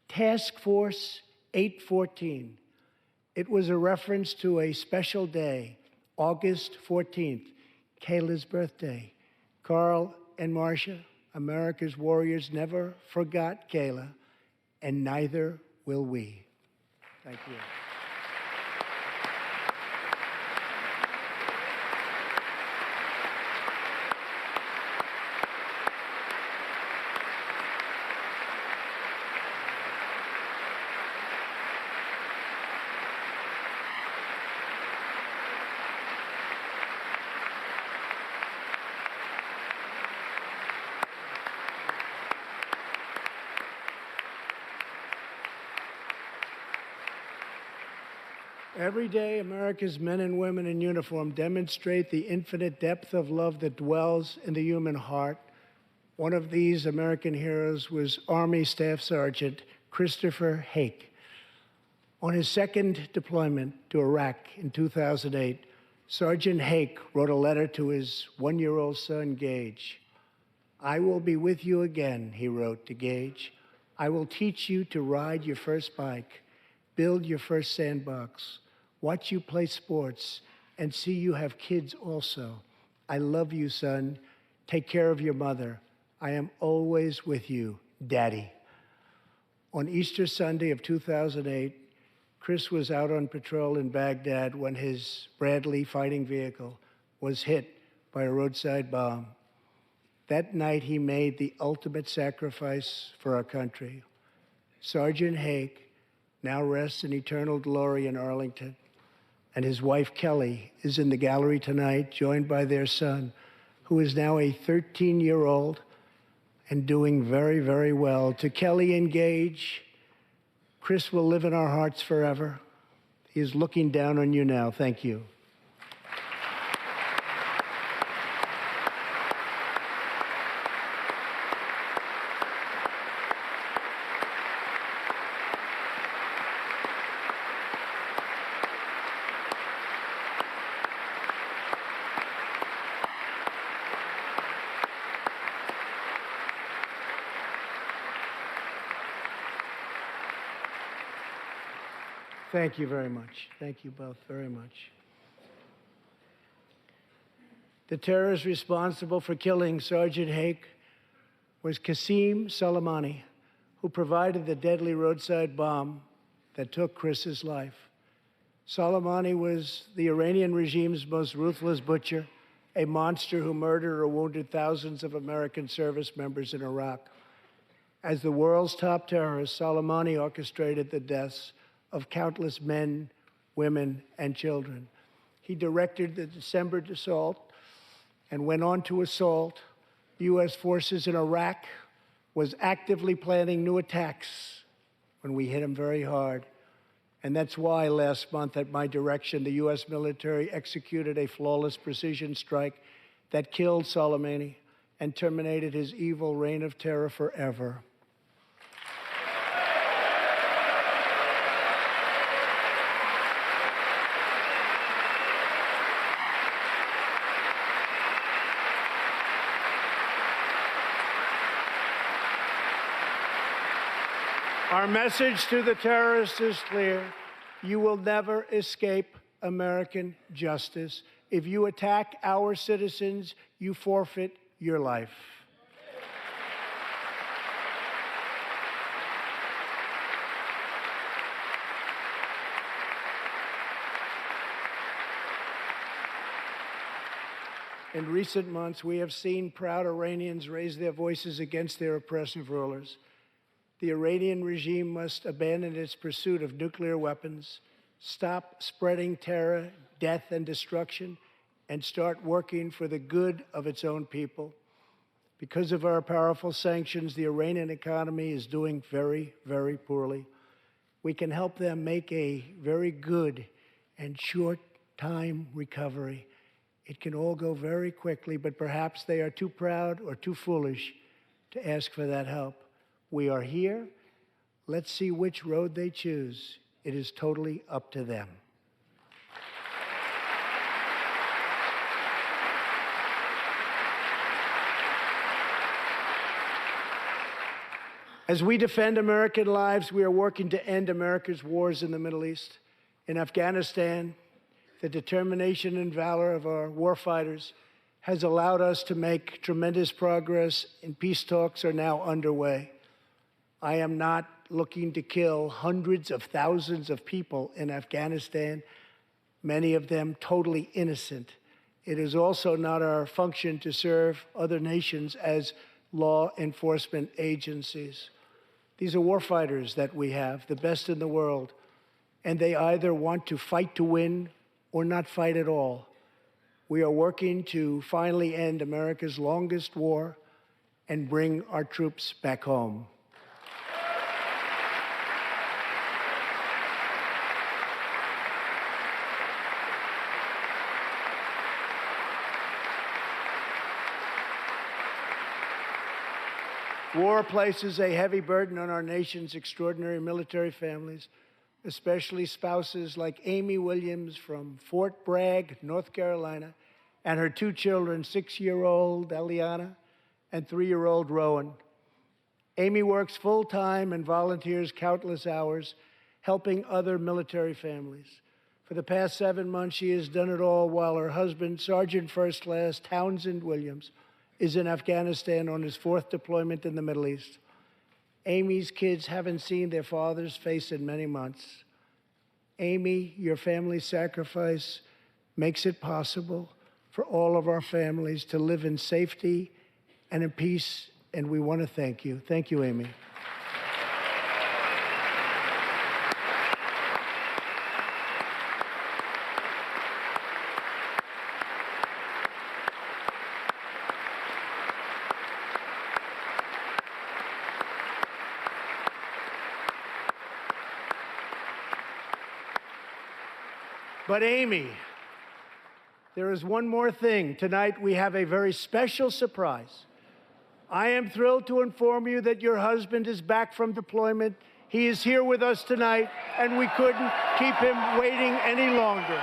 Task Force 814. It was a reference to a special day, August 14th, Kayla's birthday. Carl and Marcia, America's warriors, never forgot Kayla, and neither will we. Thank you. Every day, America's men and women in uniform demonstrate the infinite depth of love that dwells in the human heart. One of these American heroes was Army Staff Sergeant Christopher Hake. On his second deployment to Iraq in 2008, Sergeant Hake wrote a letter to his one-year-old son, Gage. "I will be with you again," he wrote to Gage. "I will teach you to ride your first bike, build your first sandbox, watch you play sports, and see you have kids also. I love you, son. Take care of your mother. I am always with you, Daddy." On Easter Sunday of 2008, Chris was out on patrol in Baghdad when his Bradley fighting vehicle was hit by a roadside bomb. That night, he made the ultimate sacrifice for our country. Sergeant Hake now rests in eternal glory in Arlington, and his wife, Kelly, is in the gallery tonight, joined by their son, who is now a 13-year-old and doing very, very well. To Kelly and Gage, Chris will live in our hearts forever. He is looking down on you now. Thank you. Thank you very much. Thank you both very much. The terrorist responsible for killing Sergeant Hake was Qasem Soleimani, who provided the deadly roadside bomb that took Chris's life. Soleimani was the Iranian regime's most ruthless butcher, a monster who murdered or wounded thousands of American service members in Iraq. As the world's top terrorist, Soleimani orchestrated the deaths of countless men, women, and children. He directed the December assault and went on to assault U.S. forces in Iraq, was actively planning new attacks when we hit him very hard. And that's why last month, at my direction, the U.S. military executed a flawless precision strike that killed Soleimani and terminated his evil reign of terror forever. Our message to the terrorists is clear. You will never escape American justice. If you attack our citizens, you forfeit your life. In recent months, we have seen proud Iranians raise their voices against their oppressive rulers. The Iranian regime must abandon its pursuit of nuclear weapons, stop spreading terror, death, and destruction, and start working for the good of its own people. Because of our powerful sanctions, the Iranian economy is doing very, very poorly. We can help them make a very good and short-time recovery. It can all go very quickly, but perhaps they are too proud or too foolish to ask for that help. We are here. Let's see which road they choose. It is totally up to them. As we defend American lives, we are working to end America's wars in the Middle East. In Afghanistan, the determination and valor of our warfighters has allowed us to make tremendous progress, and peace talks are now underway. I am not looking to kill hundreds of thousands of people in Afghanistan, many of them totally innocent. It is also not our function to serve other nations as law enforcement agencies. These are warfighters that we have, the best in the world, and they either want to fight to win or not fight at all. We are working to finally end America's longest war and bring our troops back home. War places a heavy burden on our nation's extraordinary military families, especially spouses like Amy Williams from Fort Bragg, North Carolina, and her two children, 6-year-old Eliana and 3-year-old Rowan. Amy works full-time and volunteers countless hours helping other military families. For the past 7 months, she has done it all while her husband, Sergeant First Class Townsend Williams, is in Afghanistan on his 4th deployment in the Middle East. Amy's kids haven't seen their father's face in many months. Amy, your family's sacrifice makes it possible for all of our families to live in safety and in peace, and we want to thank you. Thank you, Amy. But Amy, there is one more thing. Tonight we have a very special surprise. I am thrilled to inform you that your husband is back from deployment. He is here with us tonight, and we couldn't keep him waiting any longer.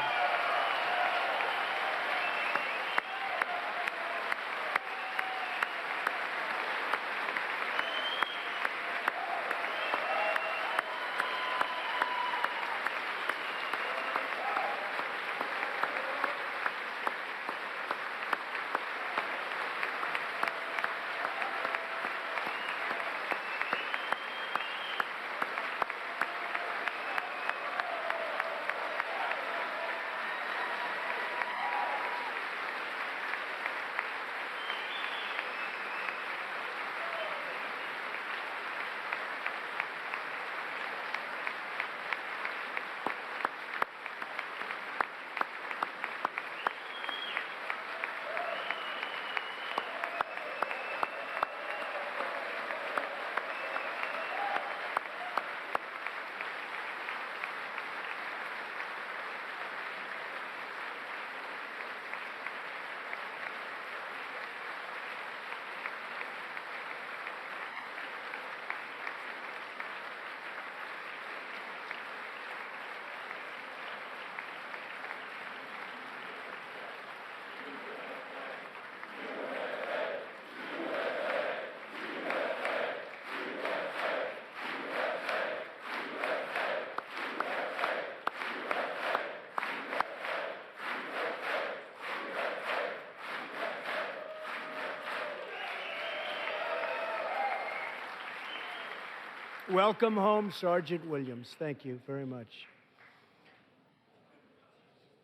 Welcome home, Sergeant Williams. Thank you very much.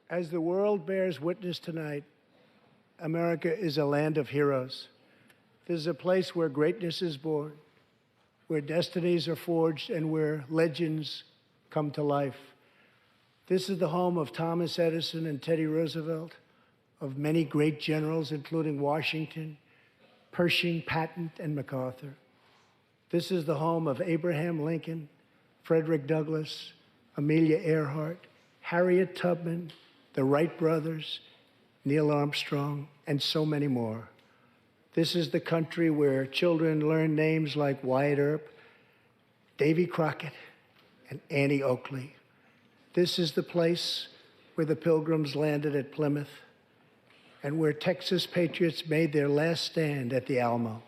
As the world bears witness tonight, America is a land of heroes. This is a place where greatness is born, where destinies are forged, and where legends come to life. This is the home of Thomas Edison and Teddy Roosevelt, of many great generals, including Washington, Pershing, Patton, and MacArthur. This is the home of Abraham Lincoln, Frederick Douglass, Amelia Earhart, Harriet Tubman, the Wright brothers, Neil Armstrong, and so many more. This is the country where children learn names like Wyatt Earp, Davy Crockett, and Annie Oakley. This is the place where the Pilgrims landed at Plymouth and where Texas patriots made their last stand at the Alamo.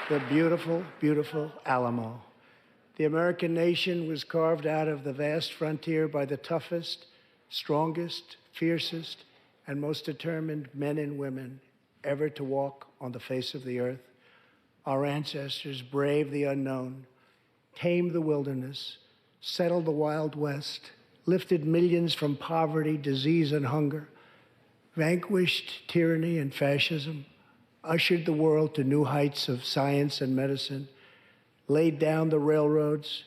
The beautiful, beautiful Alamo. The American nation was carved out of the vast frontier by the toughest, strongest, fiercest, and most determined men and women ever to walk on the face of the earth. Our ancestors braved the unknown, tamed the wilderness, settled the Wild West, lifted millions from poverty, disease, and hunger, vanquished tyranny and fascism, ushered the world to new heights of science and medicine, laid down the railroads,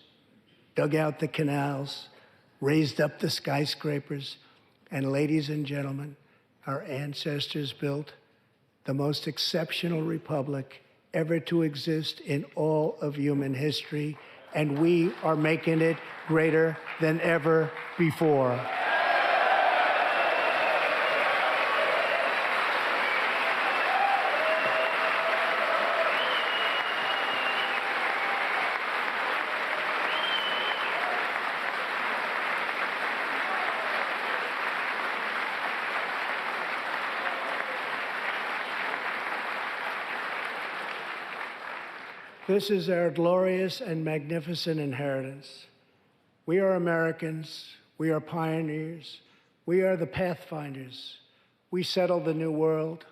dug out the canals, raised up the skyscrapers, and ladies and gentlemen, our ancestors built the most exceptional republic ever to exist in all of human history, and we are making it greater than ever before. This is our glorious and magnificent inheritance. We are Americans. We are pioneers. We are the pathfinders. We settled the new world.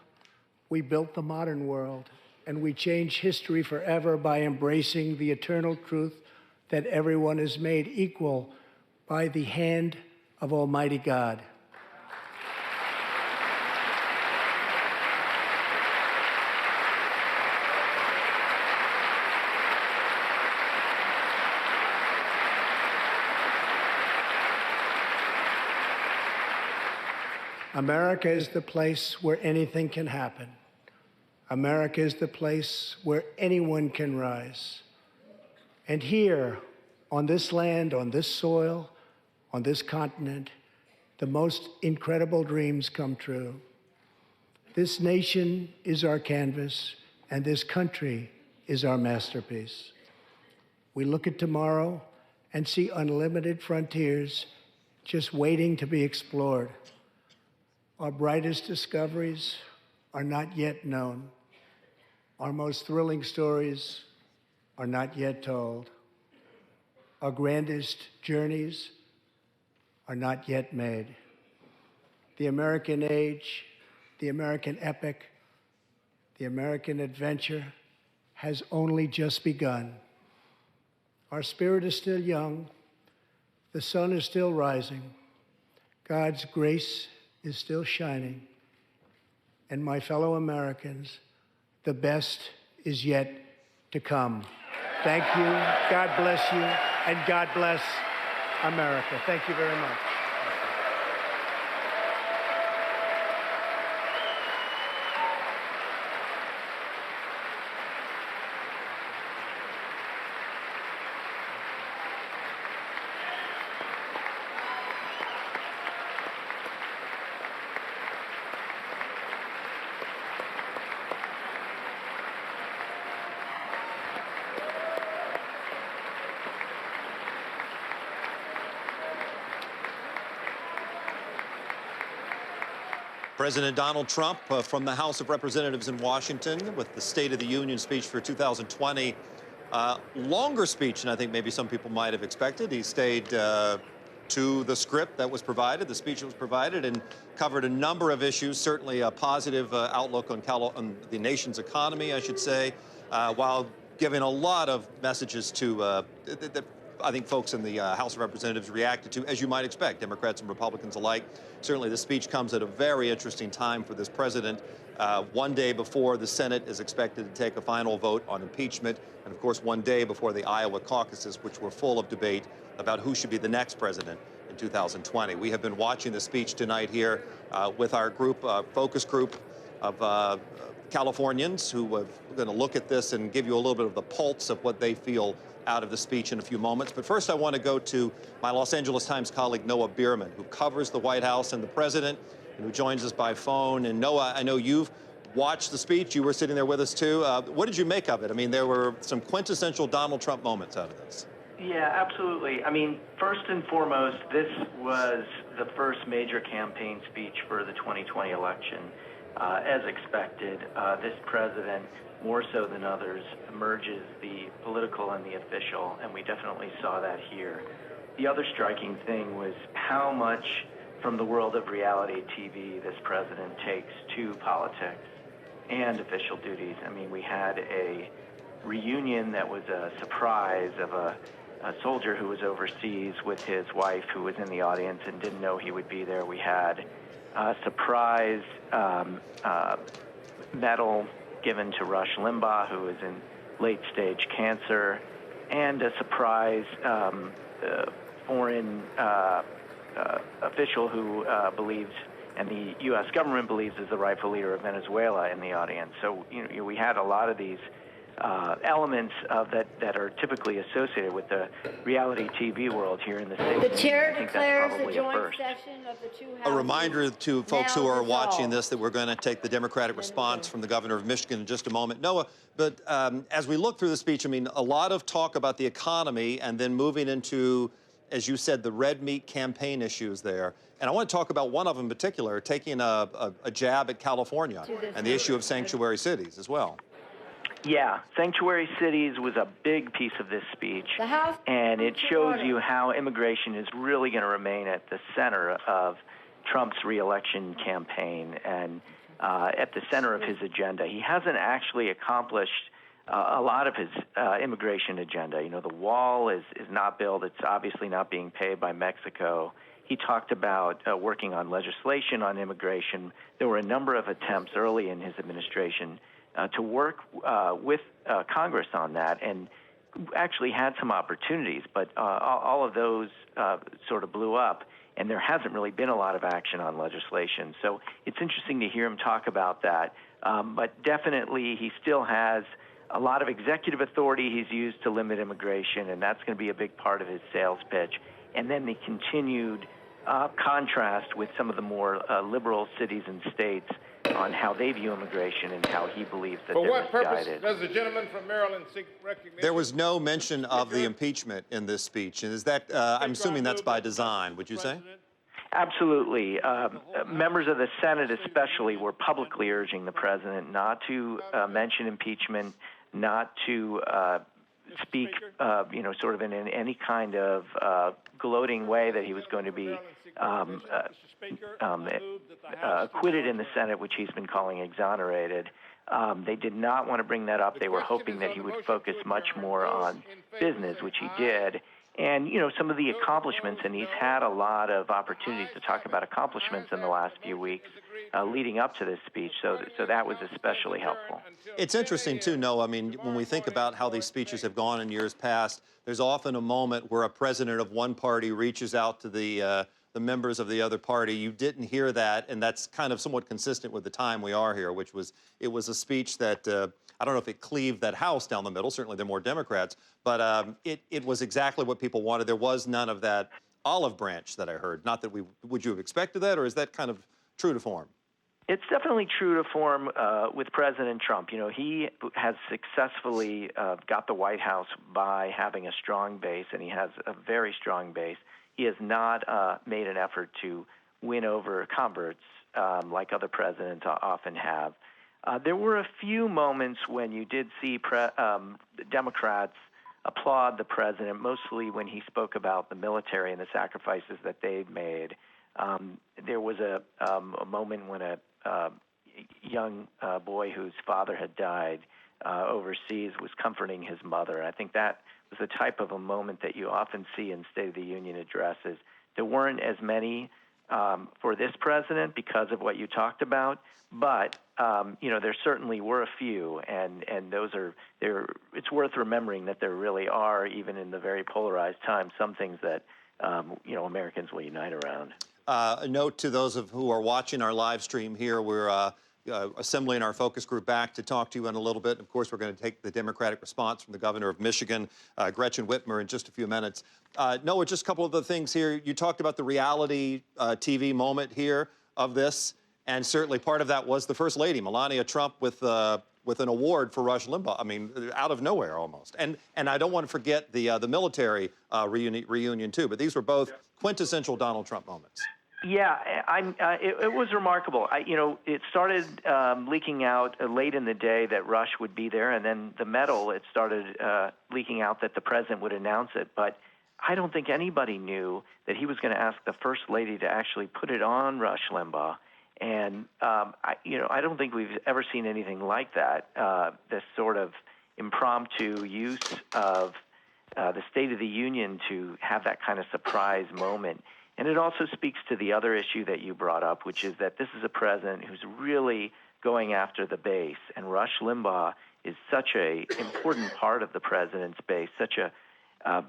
We built the modern world. And we changed history forever by embracing the eternal truth that everyone is made equal by the hand of Almighty God. America is the place where anything can happen. America is the place where anyone can rise. And here, on this land, on this soil, on this continent, the most incredible dreams come true. This nation is our canvas, and this country is our masterpiece. We look at tomorrow and see unlimited frontiers just waiting to be explored. Our brightest discoveries are not yet known. Our most thrilling stories are not yet told. Our grandest journeys are not yet made. The American age, the American epic, the American adventure has only just begun. Our spirit is still young. The sun is still rising. God's grace is still shining. And my fellow Americans, the best is yet to come. Thank you, God bless you, and God bless America. Thank you very much. President Donald Trump from the House of Representatives in Washington with the State of the Union speech for 2020. Longer speech than I think maybe some people might have expected. He stayed to the script that was provided, the speech that was provided, and covered a number of issues, certainly a positive outlook on the nation's economy, I should say, while giving a lot of messages to that I think folks in the House of Representatives reacted to, as you might expect, Democrats and Republicans alike. Certainly the speech comes at a very interesting time for this president, one day before the Senate is expected to take a final vote on impeachment, and of course one day before the Iowa caucuses, which were full of debate about who should be the next president in 2020. We have been watching the speech tonight here with our group, focus group of Californians who are going to look at this and give you a little bit of the pulse of what they feel out of the speech in a few moments. But first, I want to go to my Los Angeles Times colleague, Noah Bierman, who covers the White House and the president, and who joins us by phone. And Noah, I know you've watched the speech. You were sitting there with us, too. What did you make of it? I mean, there were some quintessential Donald Trump moments out of this. Yeah, absolutely. I mean, first and foremost, this was the first major campaign speech for the 2020 election. As expected, this president, more so than others, merges the political and the official, and we definitely saw that here. The other striking thing was how much from the world of reality TV this president takes to politics and official duties. I mean, we had a reunion that was a surprise of a soldier who was overseas with his wife who was in the audience and didn't know he would be there. We had a surprise medal given to Rush Limbaugh, who is in late-stage cancer, and a surprise foreign official who believes, and the U.S. government believes, is the rightful leader of Venezuela in the audience. So we had a lot of these elements that are typically associated with the reality TV world here in the States. The chair I think declares that's the probably joint first. session of the two houses. A reminder to folks now who are resolved. watching this that we're going to take the Democratic response from the governor of Michigan in just a moment. Noah, but as we look through the speech, I mean, a lot of talk about the economy and then moving into, as you said, the red meat campaign issues there. And I want to talk about one of them in particular, taking a jab at California and the issue of sanctuary cities as well. Yeah, sanctuary cities was a big piece of this speech, The House and it shows order. you how immigration is really going to remain at the center of Trump's reelection campaign and at the center of his agenda. He hasn't actually accomplished a lot of his immigration agenda. You know, the wall is not built. It's obviously not being paid by Mexico. He talked about working on legislation on immigration. There were a number of attempts early in his administration to work with Congress on that, and actually had some opportunities, but all of those sort of blew up, and there hasn't really been a lot of action on legislation. So it's interesting to hear him talk about that. But definitely he still has a lot of executive authority he's used to limit immigration, and that's going to be a big part of his sales pitch. And then the continued contrast with some of the more liberal cities and states on how they view immigration and how he believes that they're misguided. For what purpose does the gentleman from Maryland seek recognition? There was no mention of the impeachment in this speech. And is that, I'm assuming that's by design, would you say? Absolutely. Members of the Senate especially were publicly urging the president not to mention impeachment, not to speak, sort of in any kind of gloating way that he was going to be acquitted in the Senate, which he's been calling exonerated. They did not want to bring that up. They were hoping that he would focus much more on business, which he did. And, some of the accomplishments, and he's had a lot of opportunities to talk about accomplishments in the last few weeks leading up to this speech, so that was especially helpful. It's interesting, too, Noah. I mean, when we think about how these speeches have gone in years past, there's often a moment where a president of one party reaches out to the members of the other party. You didn't hear that, and that's kind of somewhat consistent with the time we are here, which was, it was a speech that, I don't know if it cleaved that House down the middle. Certainly there are more Democrats, but it was exactly what people wanted. There was none of that olive branch that I heard. Not that would you have expected that, or is that kind of true to form? It's definitely true to form with President Trump. He has successfully got the White House by having a strong base, and he has a very strong base. He has not made an effort to win over converts like other presidents often have. There were a few moments when you did see Democrats applaud the president, mostly when he spoke about the military and the sacrifices that they've made. There was a moment when a young boy whose father had died overseas was comforting his mother. And I think that was the type of a moment that you often see in State of the Union addresses. There weren't as many for this president because of what you talked about, but there certainly were a few, and those are there. It's worth remembering that there really are, even in the very polarized times, some things that Americans will unite around. A note to those of who are watching our live stream here: we're assembling our focus group back to talk to you in a little bit. Of course, we're going to take the Democratic response from the governor of Michigan, Gretchen Whitmer, in just a few minutes. Noah, just a couple of the things here. You talked about the reality TV moment here of this, and certainly part of that was the First Lady, Melania Trump, with an award for Rush Limbaugh. I mean, out of nowhere almost. And I don't want to forget the military reunion too. But these were both quintessential Donald Trump moments. Yeah, it was remarkable. It started leaking out late in the day that Rush would be there, and then the medal, it started leaking out that the president would announce it. But I don't think anybody knew that he was going to ask the First Lady to actually put it on Rush Limbaugh. And, I don't think we've ever seen anything like that, this sort of impromptu use of the State of the Union to have that kind of surprise moment. And it also speaks to the other issue that you brought up, which is that this is a president who's really going after the base. And Rush Limbaugh is such an important part of the president's base, such a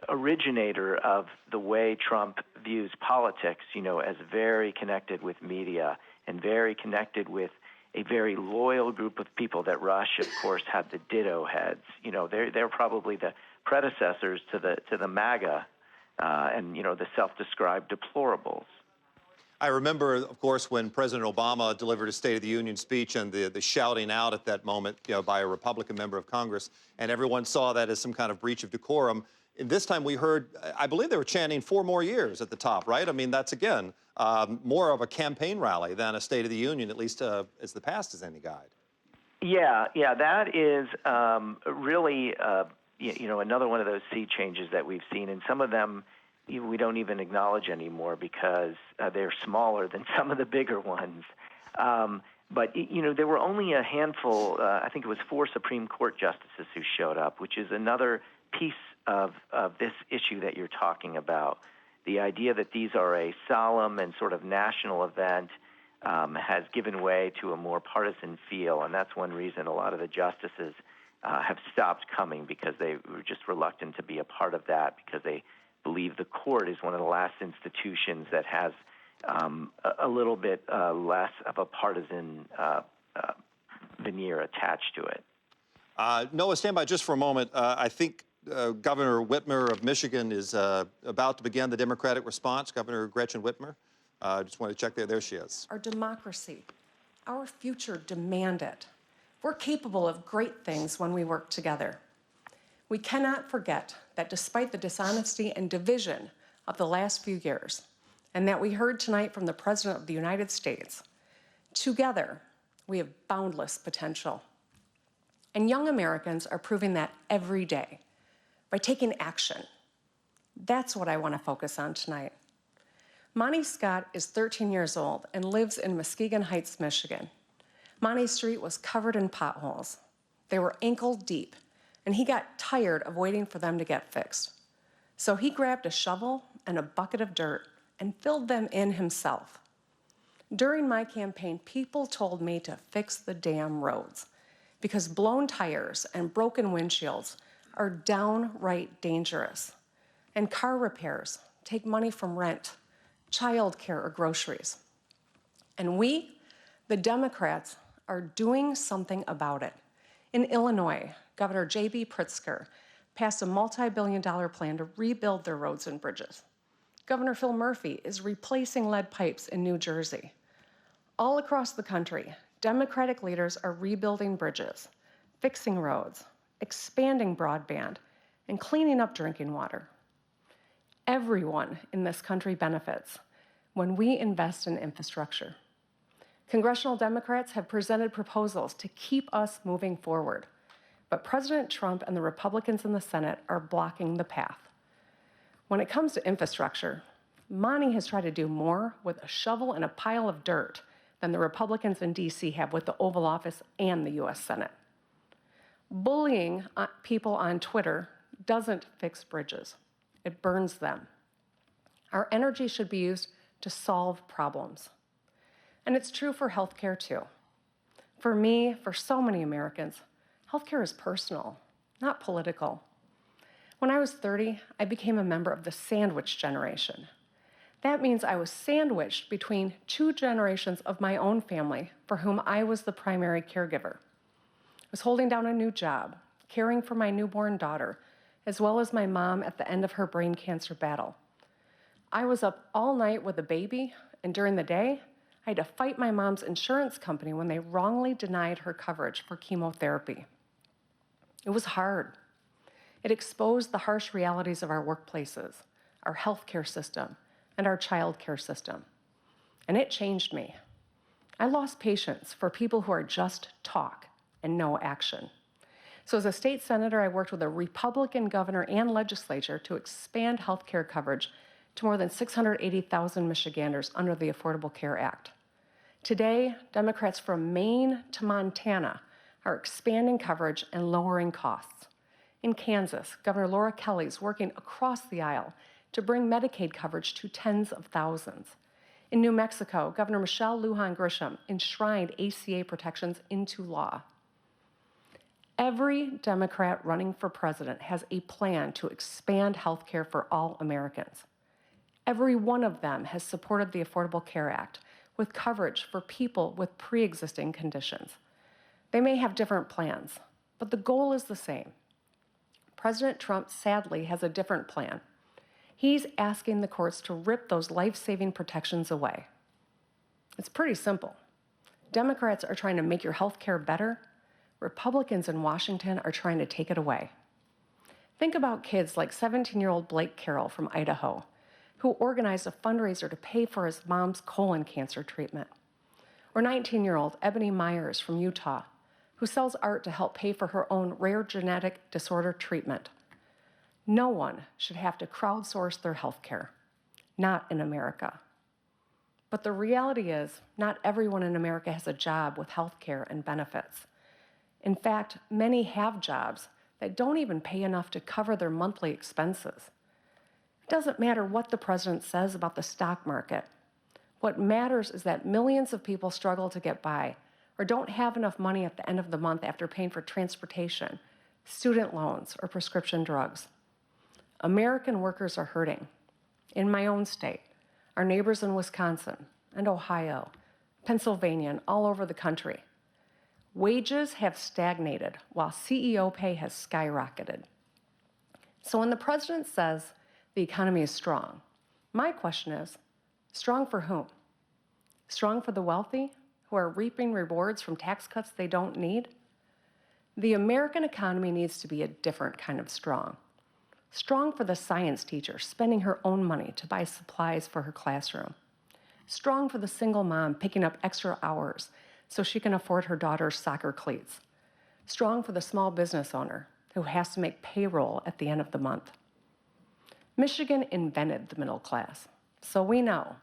originator of the way Trump views politics, as very connected with media and very connected with a very loyal group of people that Rush, of course, had the ditto heads. They're probably the predecessors to the MAGA and the self-described deplorables. I remember, of course, when President Obama delivered his State of the Union speech and the shouting out at that moment, by a Republican member of Congress, and everyone saw that as some kind of breach of decorum. And this time we heard, I believe they were chanting 4 more years at the top, right? I mean, that's, again, more of a campaign rally than a State of the Union, at least as the past is any guide. Yeah, that is really, another one of those sea changes that we've seen. And some of them we don't even acknowledge anymore because they're smaller than some of the bigger ones. But, there were only a handful, I think it was 4 Supreme Court justices who showed up, which is another piece of this issue that you're talking about. The idea that these are a solemn and sort of national event has given way to a more partisan feel, and that's one reason a lot of the justices have stopped coming, because they were just reluctant to be a part of that, because they believe the court is one of the last institutions that has a little bit less of a partisan veneer attached to it. Noah, stand by just for a moment. I think Governor Whitmer of Michigan is about to begin the Democratic response. Governor Gretchen Whitmer. Just want to check there. There she is. Our democracy, our future demand it. We're capable of great things when we work together. We cannot forget that despite the dishonesty and division of the last few years, and that we heard tonight from the President of the United States, together we have boundless potential. And young Americans are proving that every day by taking action. That's what I want to focus on tonight. Monty Scott is 13 years old and lives in Muskegon Heights, Michigan. Monty Street was covered in potholes. They were ankle deep, and he got tired of waiting for them to get fixed. So he grabbed a shovel and a bucket of dirt and filled them in himself. During my campaign, people told me to fix the damn roads because blown tires and broken windshields are downright dangerous. And car repairs take money from rent, childcare, or groceries. And we, the Democrats, are doing something about it. In Illinois, Governor J.B. Pritzker passed a multi-billion-dollar plan to rebuild their roads and bridges. Governor Phil Murphy is replacing lead pipes in New Jersey. All across the country, Democratic leaders are rebuilding bridges, fixing roads, expanding broadband, and cleaning up drinking water. Everyone in this country benefits when we invest in infrastructure. Congressional Democrats have presented proposals to keep us moving forward, But President Trump and the Republicans in the Senate are blocking the path. When it comes to infrastructure, Monty has tried to do more with a shovel and a pile of dirt than the Republicans in D.C. have with the Oval Office and the U.S. Senate. Bullying people on Twitter doesn't fix bridges. It burns them. Our energy should be used to solve problems. And it's true for healthcare, too. For me, for so many Americans, healthcare is personal, not political. When I was 30, I became a member of the sandwich generation. That means I was sandwiched between two generations of my own family for whom I was the primary caregiver. I was holding down a new job, caring for my newborn daughter, as well as my mom at the end of her brain cancer battle. I was up all night with a baby, and during the day, I had to fight my mom's insurance company when they wrongly denied her coverage for chemotherapy. It was hard. It exposed the harsh realities of our workplaces, our healthcare system, and our child care system. And it changed me. I lost patience for people who are just talk and no action. So as a state senator, I worked with a Republican governor and legislature to expand healthcare coverage to more than 680,000 Michiganders under the Affordable Care Act. Today, Democrats from Maine to Montana are expanding coverage and lowering costs. In Kansas, Governor Laura Kelly is working across the aisle to bring Medicaid coverage to tens of thousands. In New Mexico, Governor Michelle Lujan Grisham enshrined ACA protections into law. Every Democrat running for president has a plan to expand health care for all Americans. Every one of them has supported the Affordable Care Act with coverage for people with pre-existing conditions. They may have different plans, but the goal is the same. President Trump, sadly, has a different plan. He's asking the courts to rip those life-saving protections away. It's pretty simple. Democrats are trying to make your health care better. Republicans in Washington are trying to take it away. Think about kids like 17-year-old Blake Carroll from Idaho, who organized a fundraiser to pay for his mom's colon cancer treatment. Or 19-year-old Ebony Myers from Utah, who sells art to help pay for her own rare genetic disorder treatment. No one should have to crowdsource their health care, not in America. But the reality is, not everyone in America has a job with health care and benefits. In fact, many have jobs that don't even pay enough to cover their monthly expenses. It doesn't matter what the president says about the stock market. What matters is that millions of people struggle to get by or don't have enough money at the end of the month after paying for transportation, student loans, or prescription drugs. American workers are hurting. In my own state, our neighbors in Wisconsin and Ohio, Pennsylvania, and all over the country. Wages have stagnated while CEO pay has skyrocketed. So when the president says the economy is strong, my question is, strong for whom? Strong for the wealthy who are reaping rewards from tax cuts they don't need? The American economy needs to be a different kind of strong. Strong for the science teacher spending her own money to buy supplies for her classroom. Strong for the single mom picking up extra hours so she can afford her daughter's soccer cleats. Strong for the small business owner who has to make payroll at the end of the month. Michigan invented the middle class, so we know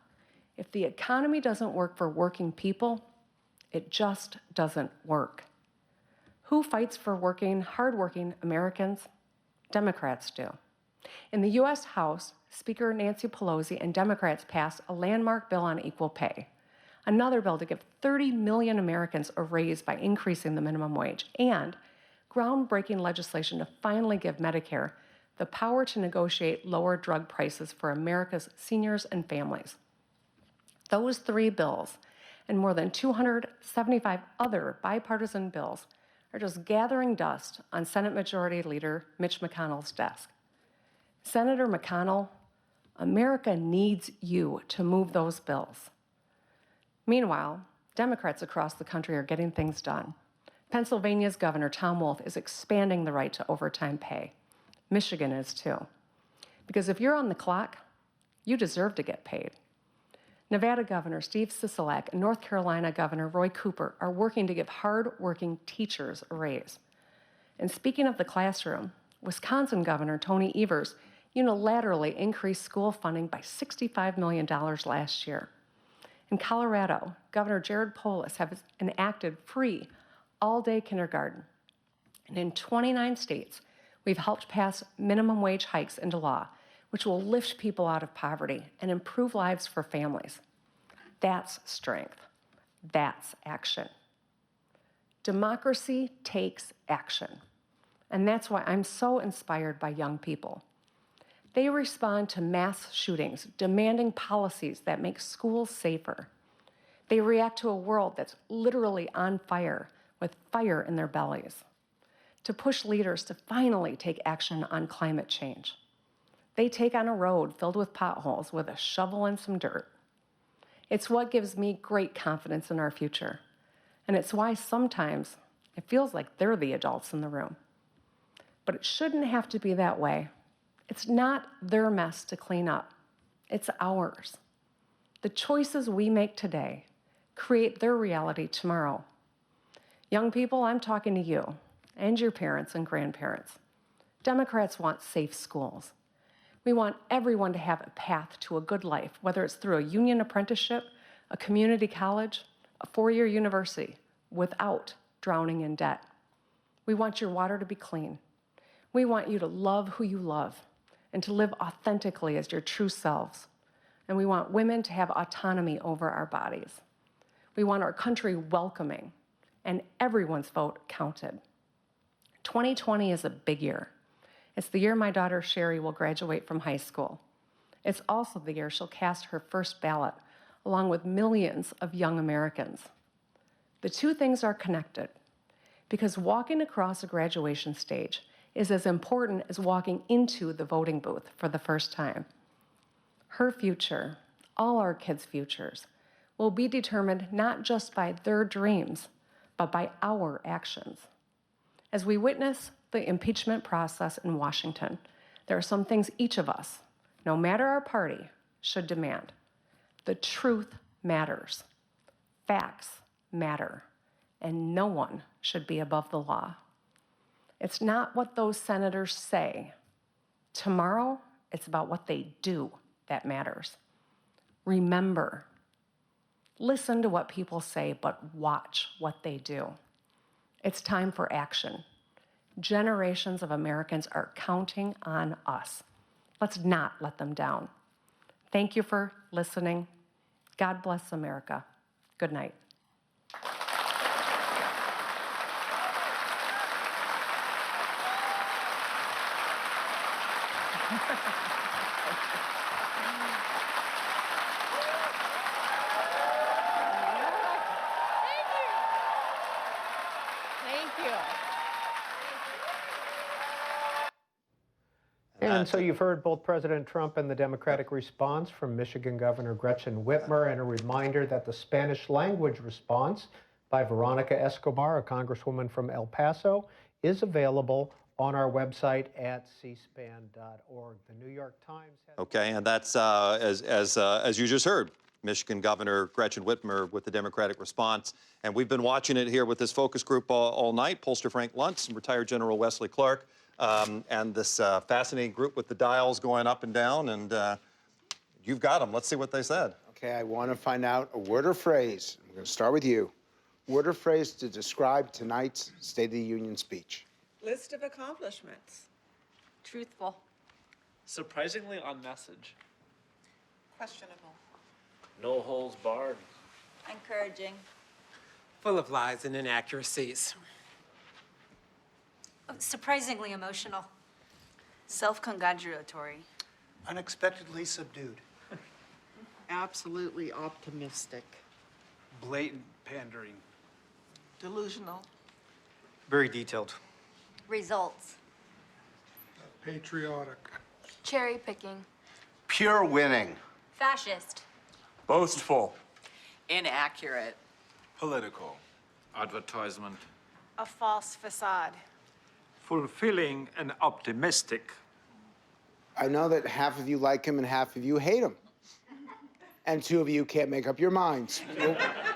if the economy doesn't work for working people, it just doesn't work. Who fights for hardworking Americans? Democrats do. In the U.S. House, Speaker Nancy Pelosi and Democrats passed a landmark bill on equal pay, another bill to give 30 million Americans a raise by increasing the minimum wage, and groundbreaking legislation to finally give Medicare the power to negotiate lower drug prices for America's seniors and families. Those three bills and more than 275 other bipartisan bills are just gathering dust on Senate Majority Leader Mitch McConnell's desk. Senator McConnell, America needs you to move those bills. Meanwhile, Democrats across the country are getting things done. Pennsylvania's Governor Tom Wolf is expanding the right to overtime pay. Michigan is too. Because if you're on the clock, you deserve to get paid. Nevada Governor Steve Sisolak and North Carolina Governor Roy Cooper are working to give hard-working teachers a raise. And speaking of the classroom, Wisconsin Governor Tony Evers unilaterally increased school funding by $65 million last year. In Colorado, Governor Jared Polis has enacted free all-day kindergarten. And in 29 states, we've helped pass minimum wage hikes into law, which will lift people out of poverty and improve lives for families. That's strength. That's action. Democracy takes action. And that's why I'm so inspired by young people. They respond to mass shootings, demanding policies that make schools safer. They react to a world that's literally on fire, with fire in their bellies, to push leaders to finally take action on climate change. They take on a road filled with potholes with a shovel and some dirt. It's what gives me great confidence in our future. And it's why sometimes it feels like they're the adults in the room. But it shouldn't have to be that way. It's not their mess to clean up. It's ours. The choices we make today create their reality tomorrow. Young people, I'm talking to you and your parents and grandparents. Democrats want safe schools. We want everyone to have a path to a good life, whether it's through a union apprenticeship, a community college, a four-year university, without drowning in debt. We want your water to be clean. We want you to love who you love and to live authentically as your true selves. And we want women to have autonomy over our bodies. We want our country welcoming, and everyone's vote counted. 2020 is a big year. It's the year my daughter Sherry will graduate from high school. It's also the year she'll cast her first ballot, along with millions of young Americans. The two things are connected, because walking across a graduation stage is as important as walking into the voting booth for the first time. Her future, all our kids' futures, will be determined not just by their dreams, but by our actions. As we witness the impeachment process in Washington, there are some things each of us, no matter our party, should demand. The truth matters. Facts matter. And no one should be above the law. It's not what those senators say. Tomorrow, it's about what they do that matters. Remember, listen to what people say, but watch what they do. It's time for action. Generations of Americans are counting on us. Let's not let them down. Thank you for listening. God bless America. Good night. And so you've heard both President Trump and the Democratic response from Michigan Governor Gretchen Whitmer, and a reminder that the Spanish language response by Veronica Escobar, a congresswoman from El Paso, is available on our website at cspan.org. The New York Times has... Okay, and that's, as you just heard, Michigan Governor Gretchen Whitmer with the Democratic response. And we've been watching it here with this focus group all night, pollster Frank Luntz and retired General Wesley Clark. And this fascinating group with the dials going up and down, and you've got them. Let's see what they said. Okay, I want to find out a word or phrase. I'm going to start with you. Word or phrase to describe tonight's State of the Union speech. List of accomplishments. Truthful. Surprisingly on message. Questionable. No holes barred. Encouraging. Full of lies and inaccuracies. Surprisingly emotional. Self-congratulatory. Unexpectedly subdued. Absolutely optimistic. Blatant pandering. Delusional. Very detailed. Results. Patriotic. Cherry picking. Pure winning. Fascist. Boastful. Inaccurate. Political. Advertisement. A false facade. Fulfilling and optimistic. I know that half of you like him and half of you hate him. And two of you can't make up your minds.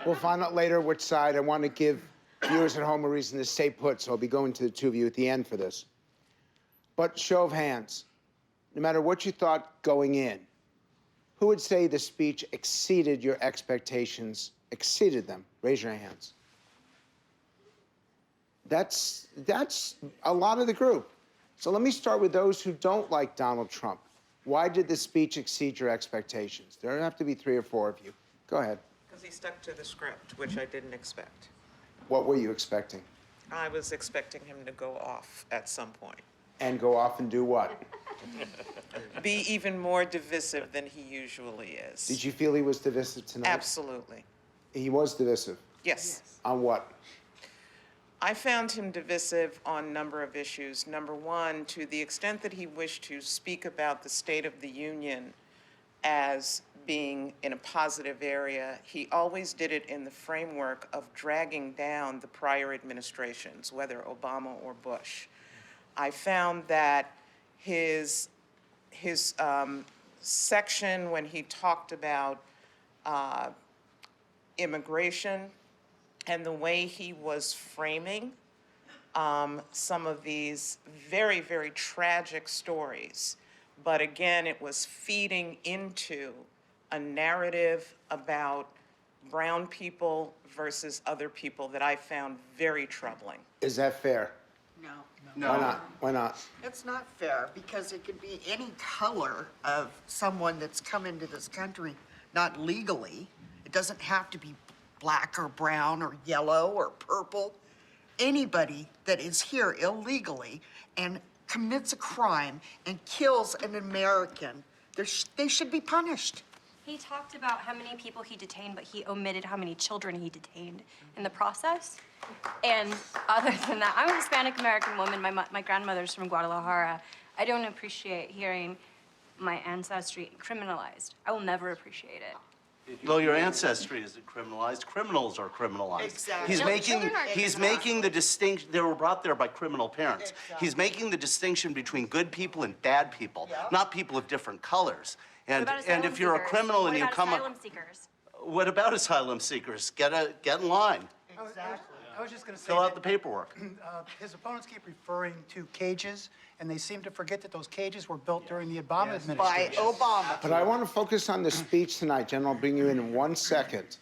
We'll find out later which side. I want to give Viewers at home a reason to stay put, so I'll be going to the two of you at the end for this. But show of hands, no matter what you thought going in, who would say the speech exceeded your expectations, exceeded them? Raise your hands. That's a lot of the group. So let me start with those who don't like Donald Trump. Why did the speech exceed your expectations? There have to be 3 or 4 of you. Go ahead. Because he stuck to the script, which I didn't expect. What were you expecting? I was expecting him to go off at some point. And go off and do what? Be even more divisive than he usually is. Did you feel he was divisive tonight? Absolutely. He was divisive? Yes. On what? I found him divisive on a number of issues. Number one, to the extent that he wished to speak about the State of the Union as being in a positive area, he always did it in the framework of dragging down the prior administrations, whether Obama or Bush. I found that his section when he talked about immigration and the way he was framing some of these very, very tragic stories. But again, it was feeding into a narrative about brown people versus other people that I found very troubling. Is that fair? No. Why not? Why not? It's not fair because it could be any color of someone that's come into this country, not legally. It doesn't have to be black or brown or yellow or purple. Anybody that is here illegally and commits a crime and kills an American, they should be punished. He talked about how many people he detained, but he omitted how many children he detained in the process. And other than that, I'm a Hispanic American woman. My grandmother's from Guadalajara. I don't appreciate hearing my ancestry criminalized. I will never appreciate it. Though your ancestry isn't criminalized, criminals are criminalized. Exactly. He's making the distinction. They were brought there by criminal parents. Exactly. He's making the distinction between good people and bad people, not people of different colors. And if you're a criminal and you come up, asylum seekers? what about asylum seekers? Get in line. Exactly. I was just going to say Fill out the paperwork. His opponents keep referring to cages, and they seem to forget that those cages were built during the Obama administration. By Obama. But I want to focus on the speech tonight, General. I'll bring you in 1 second.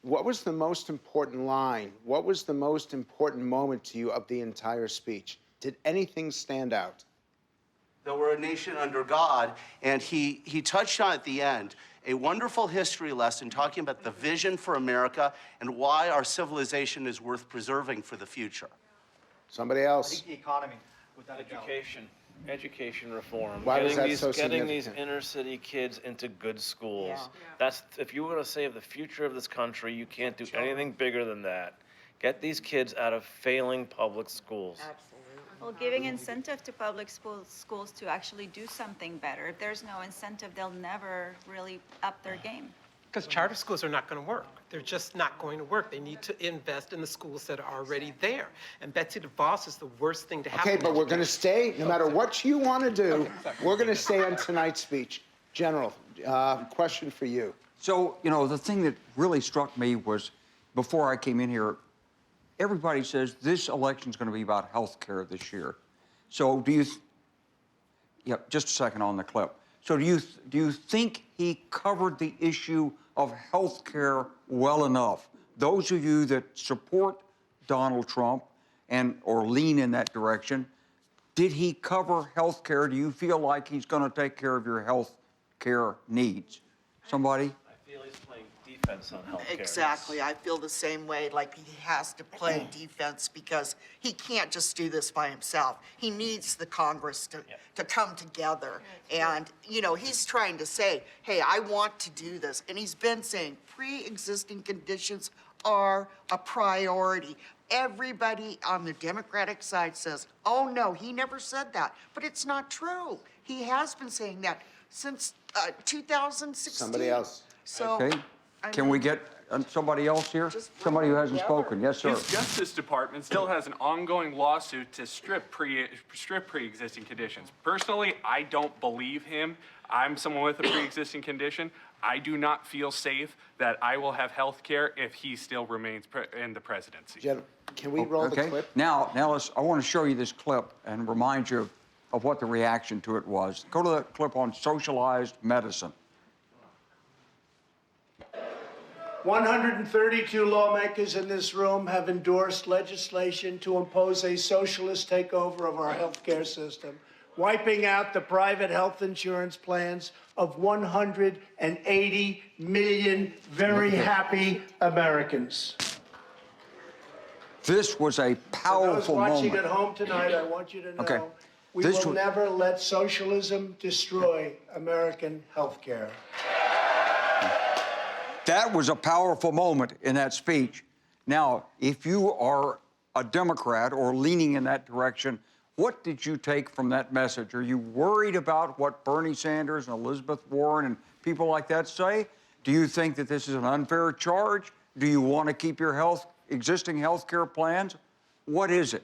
What was the most important line? What was the most important moment to you of the entire speech? Did anything stand out? That we're a nation under God, and he touched on at the end a wonderful history lesson talking about the vision for America and why our civilization is worth preserving for the future. Somebody else. The economy, without Education reform. Why was that these, so getting these significant? inner city kids into good schools. Yeah. That's if you want to save the future of this country, you can't do anything bigger than that. Get these kids out of failing public schools. Absolutely. Well, giving incentive to public schools to actually do something better. If there's no incentive, they'll never really up their game. Because charter schools are not going to work. They're just not going to work. They need to invest in the schools that are already there. And Betsy DeVos is the worst thing to happen. Okay, but we're going to stay, no matter what you want to do, we're going to stay on tonight's speech. General, question for you. So, you know, the thing that really struck me was before I came in here, everybody says this election's going to be about health care this year. So do you, just a second on the clip. So do you think he covered the issue of health care well enough? Those of you that support Donald Trump or lean in that direction, did he cover health care? Do you feel like he's going to take care of your health care needs? Somebody? I feel he's playing defense on health care. Exactly. I feel the same way, like he has to play defense because he can't just do this by himself. He needs the Congress to come together. And, you know, he's trying to say, hey, I want to do this. And he's been saying pre-existing conditions are a priority. Everybody on the Democratic side says, oh, no, he never said that. But it's not true. He has been saying that since 2016. Somebody else. So, Okay. Can we get somebody else here? Somebody who hasn't spoken. Yes, sir. His Justice Department still has an ongoing lawsuit to strip pre-existing conditions. Personally, I don't believe him. I'm someone with a pre-existing condition. I do not feel safe that I will have health care if he still remains in the presidency. Can we roll the Okay. clip? Now I want to show you this clip and remind you of what the reaction to it was. Go to the clip on socialized medicine. 132 lawmakers in this room have endorsed legislation to impose a socialist takeover of our healthcare system, wiping out the private health insurance plans of 180 million very happy Americans. This was a powerful For those watching moment. at home tonight, I want you to know Okay. we This will was- never let socialism destroy American healthcare. That was a powerful moment in that speech. Now, if you are a Democrat or leaning in that direction, what did you take from that message? Are you worried about what Bernie Sanders and Elizabeth Warren and people like that say? Do you think that this is an unfair charge? Do you want to keep your existing health care plans? What is it?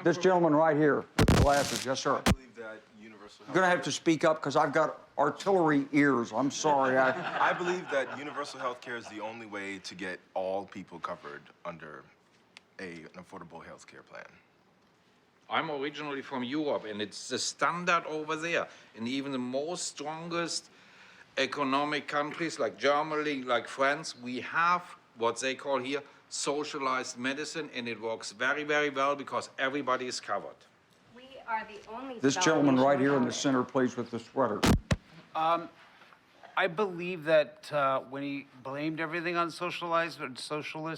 This gentleman right here with the glasses. Yes, sir. I believe that universal You're going to have to speak up because I've got artillery ears. I'm sorry. I believe that universal health care is the only way to get all people covered under an affordable health care plan. I'm originally from Europe, and it's the standard over there. In even the most strongest economic countries like Germany, like France, we have what they call here socialized medicine, and it works very, very well because everybody is covered. We are the only This gentleman right here in the center, please, with the sweater. I believe that when he blamed everything on socialists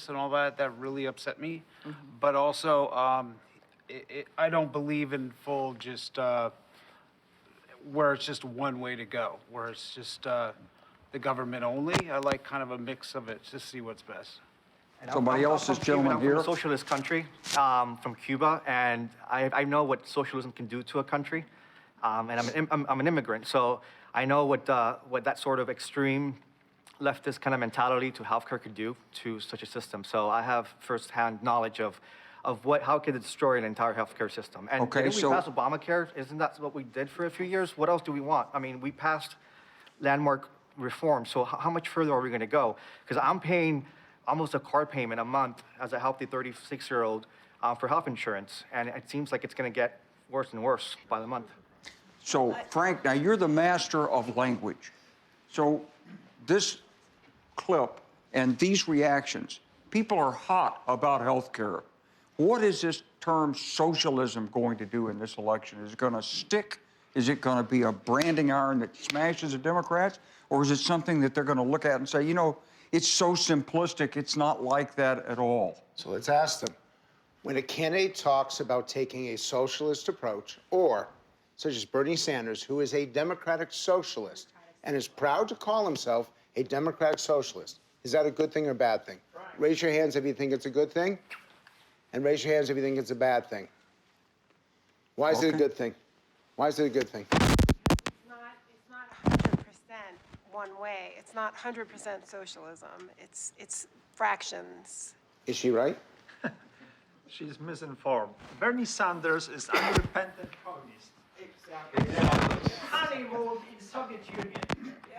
and all that, that really upset me. But also, I don't believe in full just where it's just one way to go, where it's just the government only. I like kind of a mix of it, just see what's best. Somebody else, this gentleman I'm here. from a socialist country, from Cuba, and I know what socialism can do to a country. And I'm an immigrant, so I know what that sort of extreme leftist kind of mentality to healthcare could do to such a system. So I have firsthand knowledge of how could it destroy an entire healthcare system. And Okay, didn't we so- pass Obamacare? Isn't that what we did for a few years? What else do we want? I mean, we passed landmark reform, so how much further are we going to go? Because I'm paying almost a car payment a month as a healthy 36-year-old for health insurance, and it seems like it's going to get worse and worse by the month. So, Frank, now you're the master of language. So, this clip and these reactions, people are hot about health care. What is this term socialism going to do in this election? Is it going to stick? Is it going to be a branding iron that smashes the Democrats? Or is it something that they're going to look at and say, you know, it's so simplistic, it's not like that at all? So let's ask them. When a candidate talks about taking a socialist approach, or such as Bernie Sanders, who is a democratic socialist and is proud to call himself a democratic socialist, is that a good thing or a bad thing? Raise your hands if you think it's a good thing, and raise your hands if you think it's a bad thing. Why is it a good thing? Why is it a good thing? It's not 100% one way. It's not 100% socialism. It's fractions. Is she right? She's misinformed. Bernie Sanders is unrepentant communist. Exactly. Honeymoon in Soviet Union.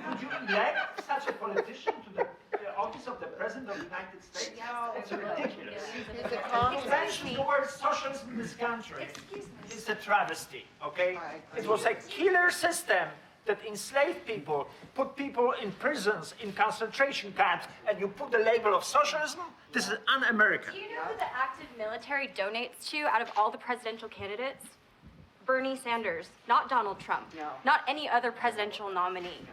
Would you elect such a politician to the office of the President of the United States? No, it's ridiculous. He mentioned the word socialism in this country. It's a travesty, okay? It was a killer system that enslaved people, put people in prisons, in concentration camps, and you put the label of socialism? This is un-American. Do you know who the active military donates to out of all the presidential candidates? Bernie Sanders, not Donald Trump. No. Not any other presidential nominee.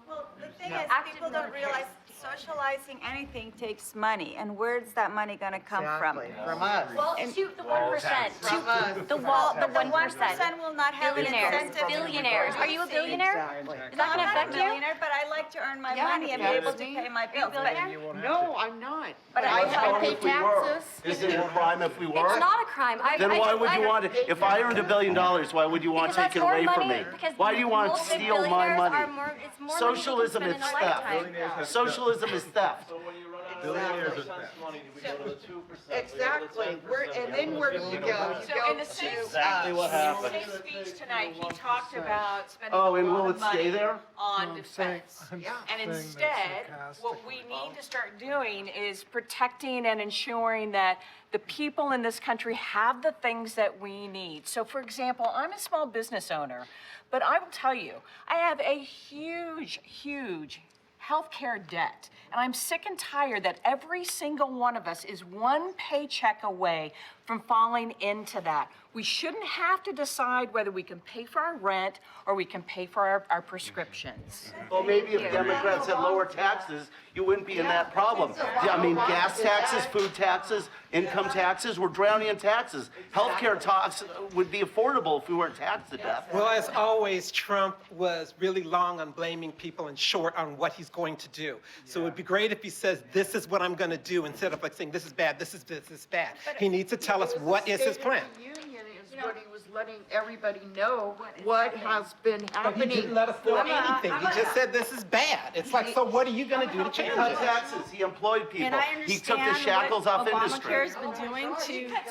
Well, the thing is, people don't realize socializing anything takes money, and where's that money going to come from? From us. Well, to the 1%. The 1% will not have an incentive. Billionaires. Are you a billionaire? Exactly. Is that going to affect I'm not a you? billionaire, but I like to earn my money and be able to pay my bills. No, I'm not. But I pay taxes. Is it a crime if we were? It's not a crime. Then why would you want to, if I earned $1 billion, why would you want to take it away from me? Why do you want to steal my money? Socialism is theft. Socialism is theft. Exactly. And then where do you go? You So go in the same to, Exactly what happened. same speech tonight, he talked about spending Oh, a and lot will of it stay money there? on defense. And instead, what we need to start doing is protecting and ensuring that the people in this country have the things that we need. So for example, I'm a small business owner, but I will tell you, I have a huge, huge healthcare debt. And I'm sick and tired that every single one of us is one paycheck away from falling into that. We shouldn't have to decide whether we can pay for our rent or we can pay for our prescriptions. Well, maybe if Democrats had lower taxes, you wouldn't be in that problem. Yeah, I mean, gas taxes, food taxes, income taxes, we're drowning in taxes. Healthcare tax would be affordable if we weren't taxed to death. Well, as always, Trump was really long on blaming people and short on what he's going to do. So it would be great if he says, this is what I'm going to do, instead of like saying, this is bad, this is bad. He needs to tell us what is his plan. What he was letting everybody know what has been But he happening. didn't let us know anything. He just said, this is bad. It's like, so what are you going to do to change Cut it? taxes, he employed people. And I He took the understand shackles what off industry. Obamacare has been doing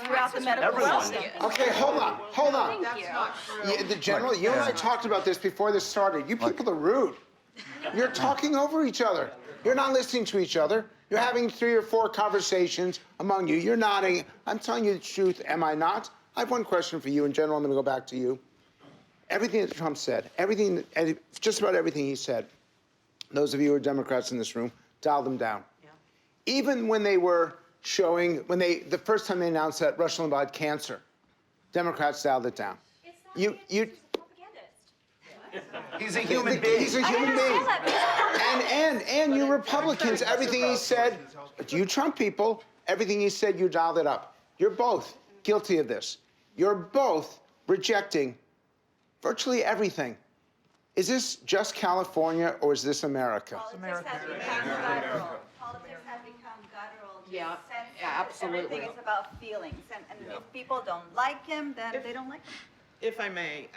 throughout the medical Everyone. system. Okay, hold on. Thank you. The General, you and I talked about this before this started. You people are rude. You're talking over each other. You're not listening to each other. You're having 3 or 4 conversations among you. You're nodding. I'm telling you the truth, am I not? I have one question for you, and General, I'm going to go back to you. Everything that Trump said, just about everything he said, those of you who are Democrats in this room, dialed them down. Yeah. Even when they were showing, the first time they announced that Rush Limbaugh had cancer, Democrats dialed it down. He's a human being. He's a human being. And you Republicans, everything he said, you Trump people, everything he said, you dialed it up. You're both guilty of this. You're both rejecting virtually everything. Is this just California or is this America? Politics has become guttural. Politics has become guttural. Yeah, absolutely. Everything is about feelings. And if people don't like him, then they don't like him. If I may,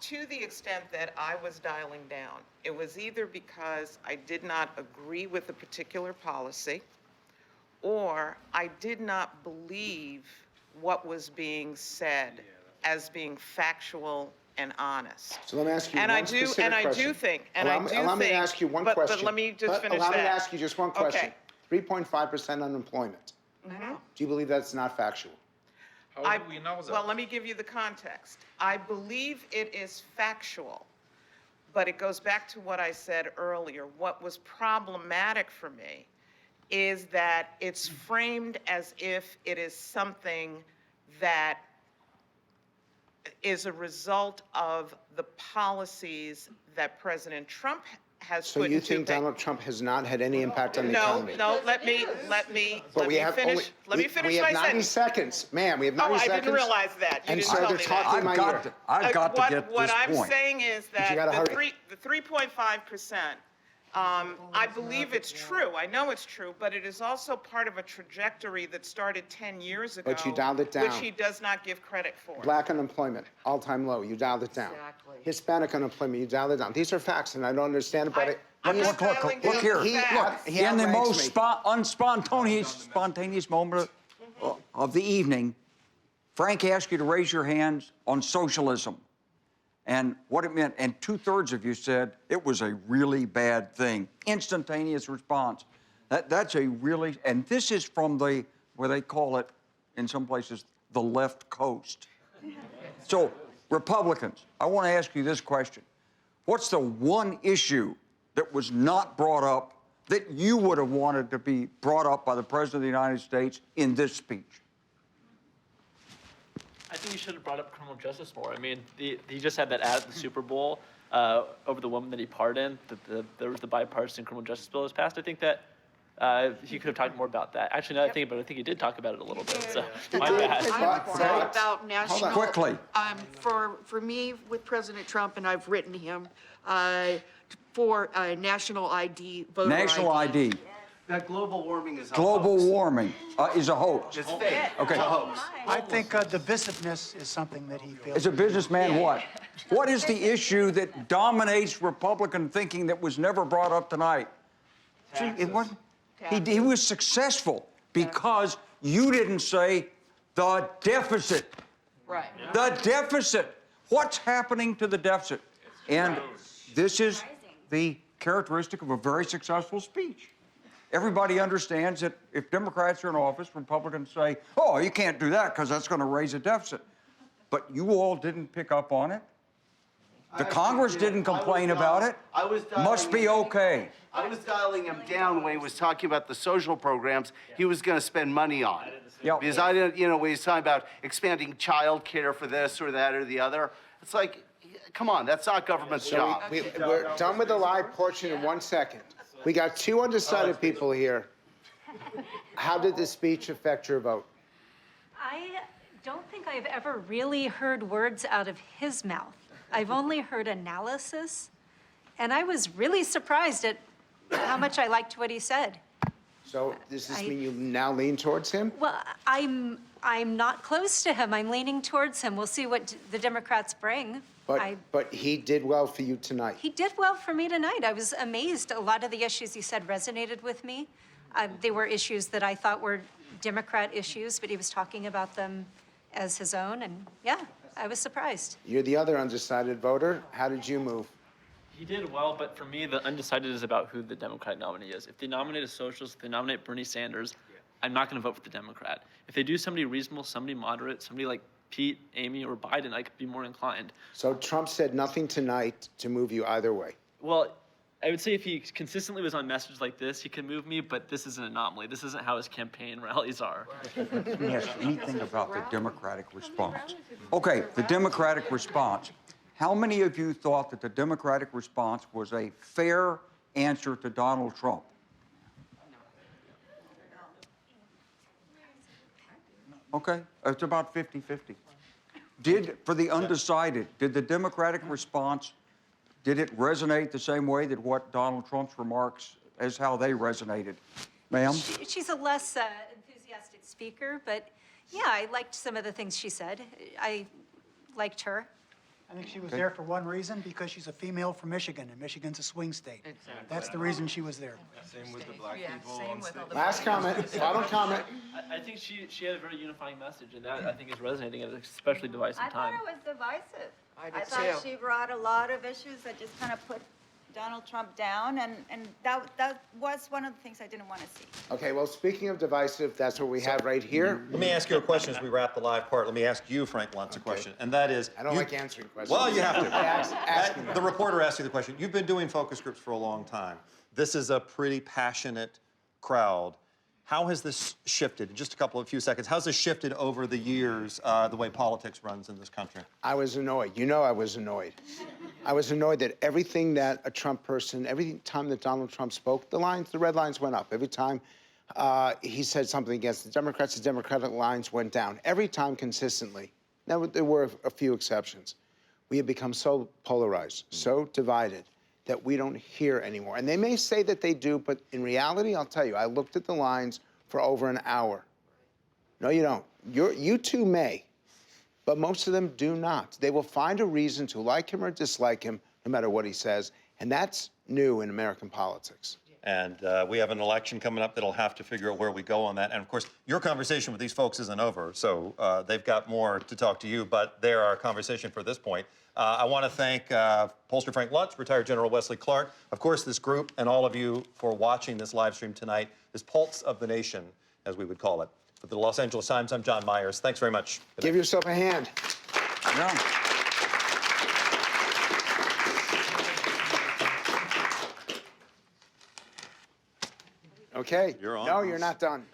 to the extent that I was dialing down, it was either because I did not agree with a particular policy, or I did not believe what was being said as being factual and honest. So let me ask you And one I do, specific and I question. do think, Allow me to ask you one question. But let me just finish Allow me to that. ask you just one question. Okay. 3.5% unemployment. Mhm. Do you believe that's not factual? How do we know that? Well, let me give you the context. I believe it is factual, but it goes back to what I said earlier. What was problematic for me is that it's framed as if it is something that is a result of the policies that President Trump has So put you into think Donald Trump has not had any impact on the economy? No, let me But we have finish we my have 90 sentence. seconds. Ma'am, we have 90 Oh, seconds. I didn't realize that. You And didn't so tell they're me talking that. my ear. I've got to get What this I'm point. saying is But you that gotta the hurry. 3.5%, I believe it's true. I know it's true, but it is also part of a trajectory that started 10 years ago. But you dialed it down. Which he does not give credit for. Black unemployment, all-time low. You dialed it down. Exactly. Hispanic unemployment, you dialed it down. These are facts, and I don't understand about it. I'm not Look here. He In the outrankes most me. spontaneous moment of the evening, Frank asked you to raise your hands on socialism and what it meant. And 2/3 of you said it was a really bad thing. Instantaneous response. That's a really, and this is from the, where they call it in some places, the left coast. So, Republicans, I want to ask you this question. What's the one issue that was not brought up that you would have wanted to be brought up by the President of the United States in this speech? I think you should have brought up criminal justice more. I mean, he just had that ad at the Super Bowl over the woman that he pardoned, that there was the bipartisan criminal justice bill that was passed. I think that he could have talked more about that. Actually, now that I think about it, I think he did talk about it a little bit, so my bad. I would say about national. Quickly. For me, with President Trump, and I've written him, for national ID, voter National ID. That global warming is a Global hoax. warming is a hoax. It's fake. Okay. It's a hoax. I think divisiveness is something that he feels. As a businessman, what? What is the issue that dominates Republican thinking that was never brought up tonight? Gee, it wasn't. He was successful because you didn't say the deficit. Right. The deficit. What's happening to the deficit? And this is the characteristic of a very successful speech. Everybody understands that if Democrats are in office, Republicans say, oh, you can't do that because that's going to raise a deficit. But you all didn't pick up on it. The Congress didn't complain about it. Must be okay. I was dialing him down when he was talking about the social programs he was going to spend money on. Yep. Because I didn't, you know, when he's talking about expanding child care for this or that or the other, it's like, come on, that's not government's job. We're done with the live portion in 1 second. We got two undecided people here. How did this speech affect your vote? I don't think I've ever really heard words out of his mouth. I've only heard analysis, and I was really surprised at how much I liked what he said. So does this mean you now lean towards him? Well, I'm not close to him. I'm leaning towards him. We'll see what the Democrats bring. But he did well for you tonight. He did well for me tonight. I was amazed. A lot of the issues he said resonated with me. They were issues that I thought were Democrat issues, but he was talking about them as his own, and yeah, I was surprised. You're the other undecided voter. How did you move? He did well, but for me, the undecided is about who the Democratic nominee is. If they nominate a socialist, if they nominate Bernie Sanders, I'm not going to vote for the Democrat. If they do somebody reasonable, somebody moderate, somebody like Pete, Amy, or Biden, I could be more inclined. So Trump said nothing tonight to move you either way. Well, I would say if he consistently was on message like this, he could move me, but this is an anomaly. This isn't how his campaign rallies are. Let me ask anything about the Democratic response. Okay, the Democratic response. How many of you thought that the Democratic response was a fair answer to Donald Trump? Okay, it's about 50-50. For the undecided, did the Democratic response, did it resonate the same way that what Donald Trump's remarks as how they resonated? Ma'am? She's a less enthusiastic speaker, but yeah, I liked some of the things she said. I liked her. I think she was there for one reason, because she's a female from Michigan, and Michigan's a swing state. Exactly. That's the reason she was there. Same with the black people. Same with all the Last comment, final comment. I think she had a very unifying message, and that I think is resonating at an especially divisive I time. thought it was divisive. I did I thought too. she brought a lot of issues that just kind of put Donald Trump down, and that was one of the things I didn't want to see. Okay, well, speaking of divisive, that's what we have right here. Let me ask you a question as we wrap the live part. Let me ask you, Frank Luntz, a question, and that is... I don't like answering questions. Well, you have to. Ask me. The reporter asked you the question. You've been doing focus groups for a long time. This is a pretty passionate crowd. How has this shifted? In just a few seconds, how's this shifted over the years, the way politics runs in this country? I was annoyed. You know I was annoyed. I was annoyed that everything that a Trump person, every time that Donald Trump spoke, the red lines went up. Every time he said something against the Democrats, the Democratic lines went down. Every time consistently. Now, there were a few exceptions. We have become so polarized, so divided, that we don't hear anymore. And they may say that they do, but in reality, I'll tell you, I looked at the lines for over an hour. No, you don't. You two may, but most of them do not. They will find a reason to like him or dislike him, no matter what he says, and that's new in American politics. And we have an election coming up that'll have to figure out where we go on that. And of course, your conversation with these folks isn't over, so they've got more to talk to you, but they're our conversation for this point. I want to thank pollster Frank Luntz, retired General Wesley Clark, of course, this group, and all of you for watching this live stream tonight, this Pulse of the Nation, as we would call it. For the Los Angeles Times, I'm John Myers. Thanks very much. Give yourself a hand. Yeah. Okay. You're on. No, you're not done.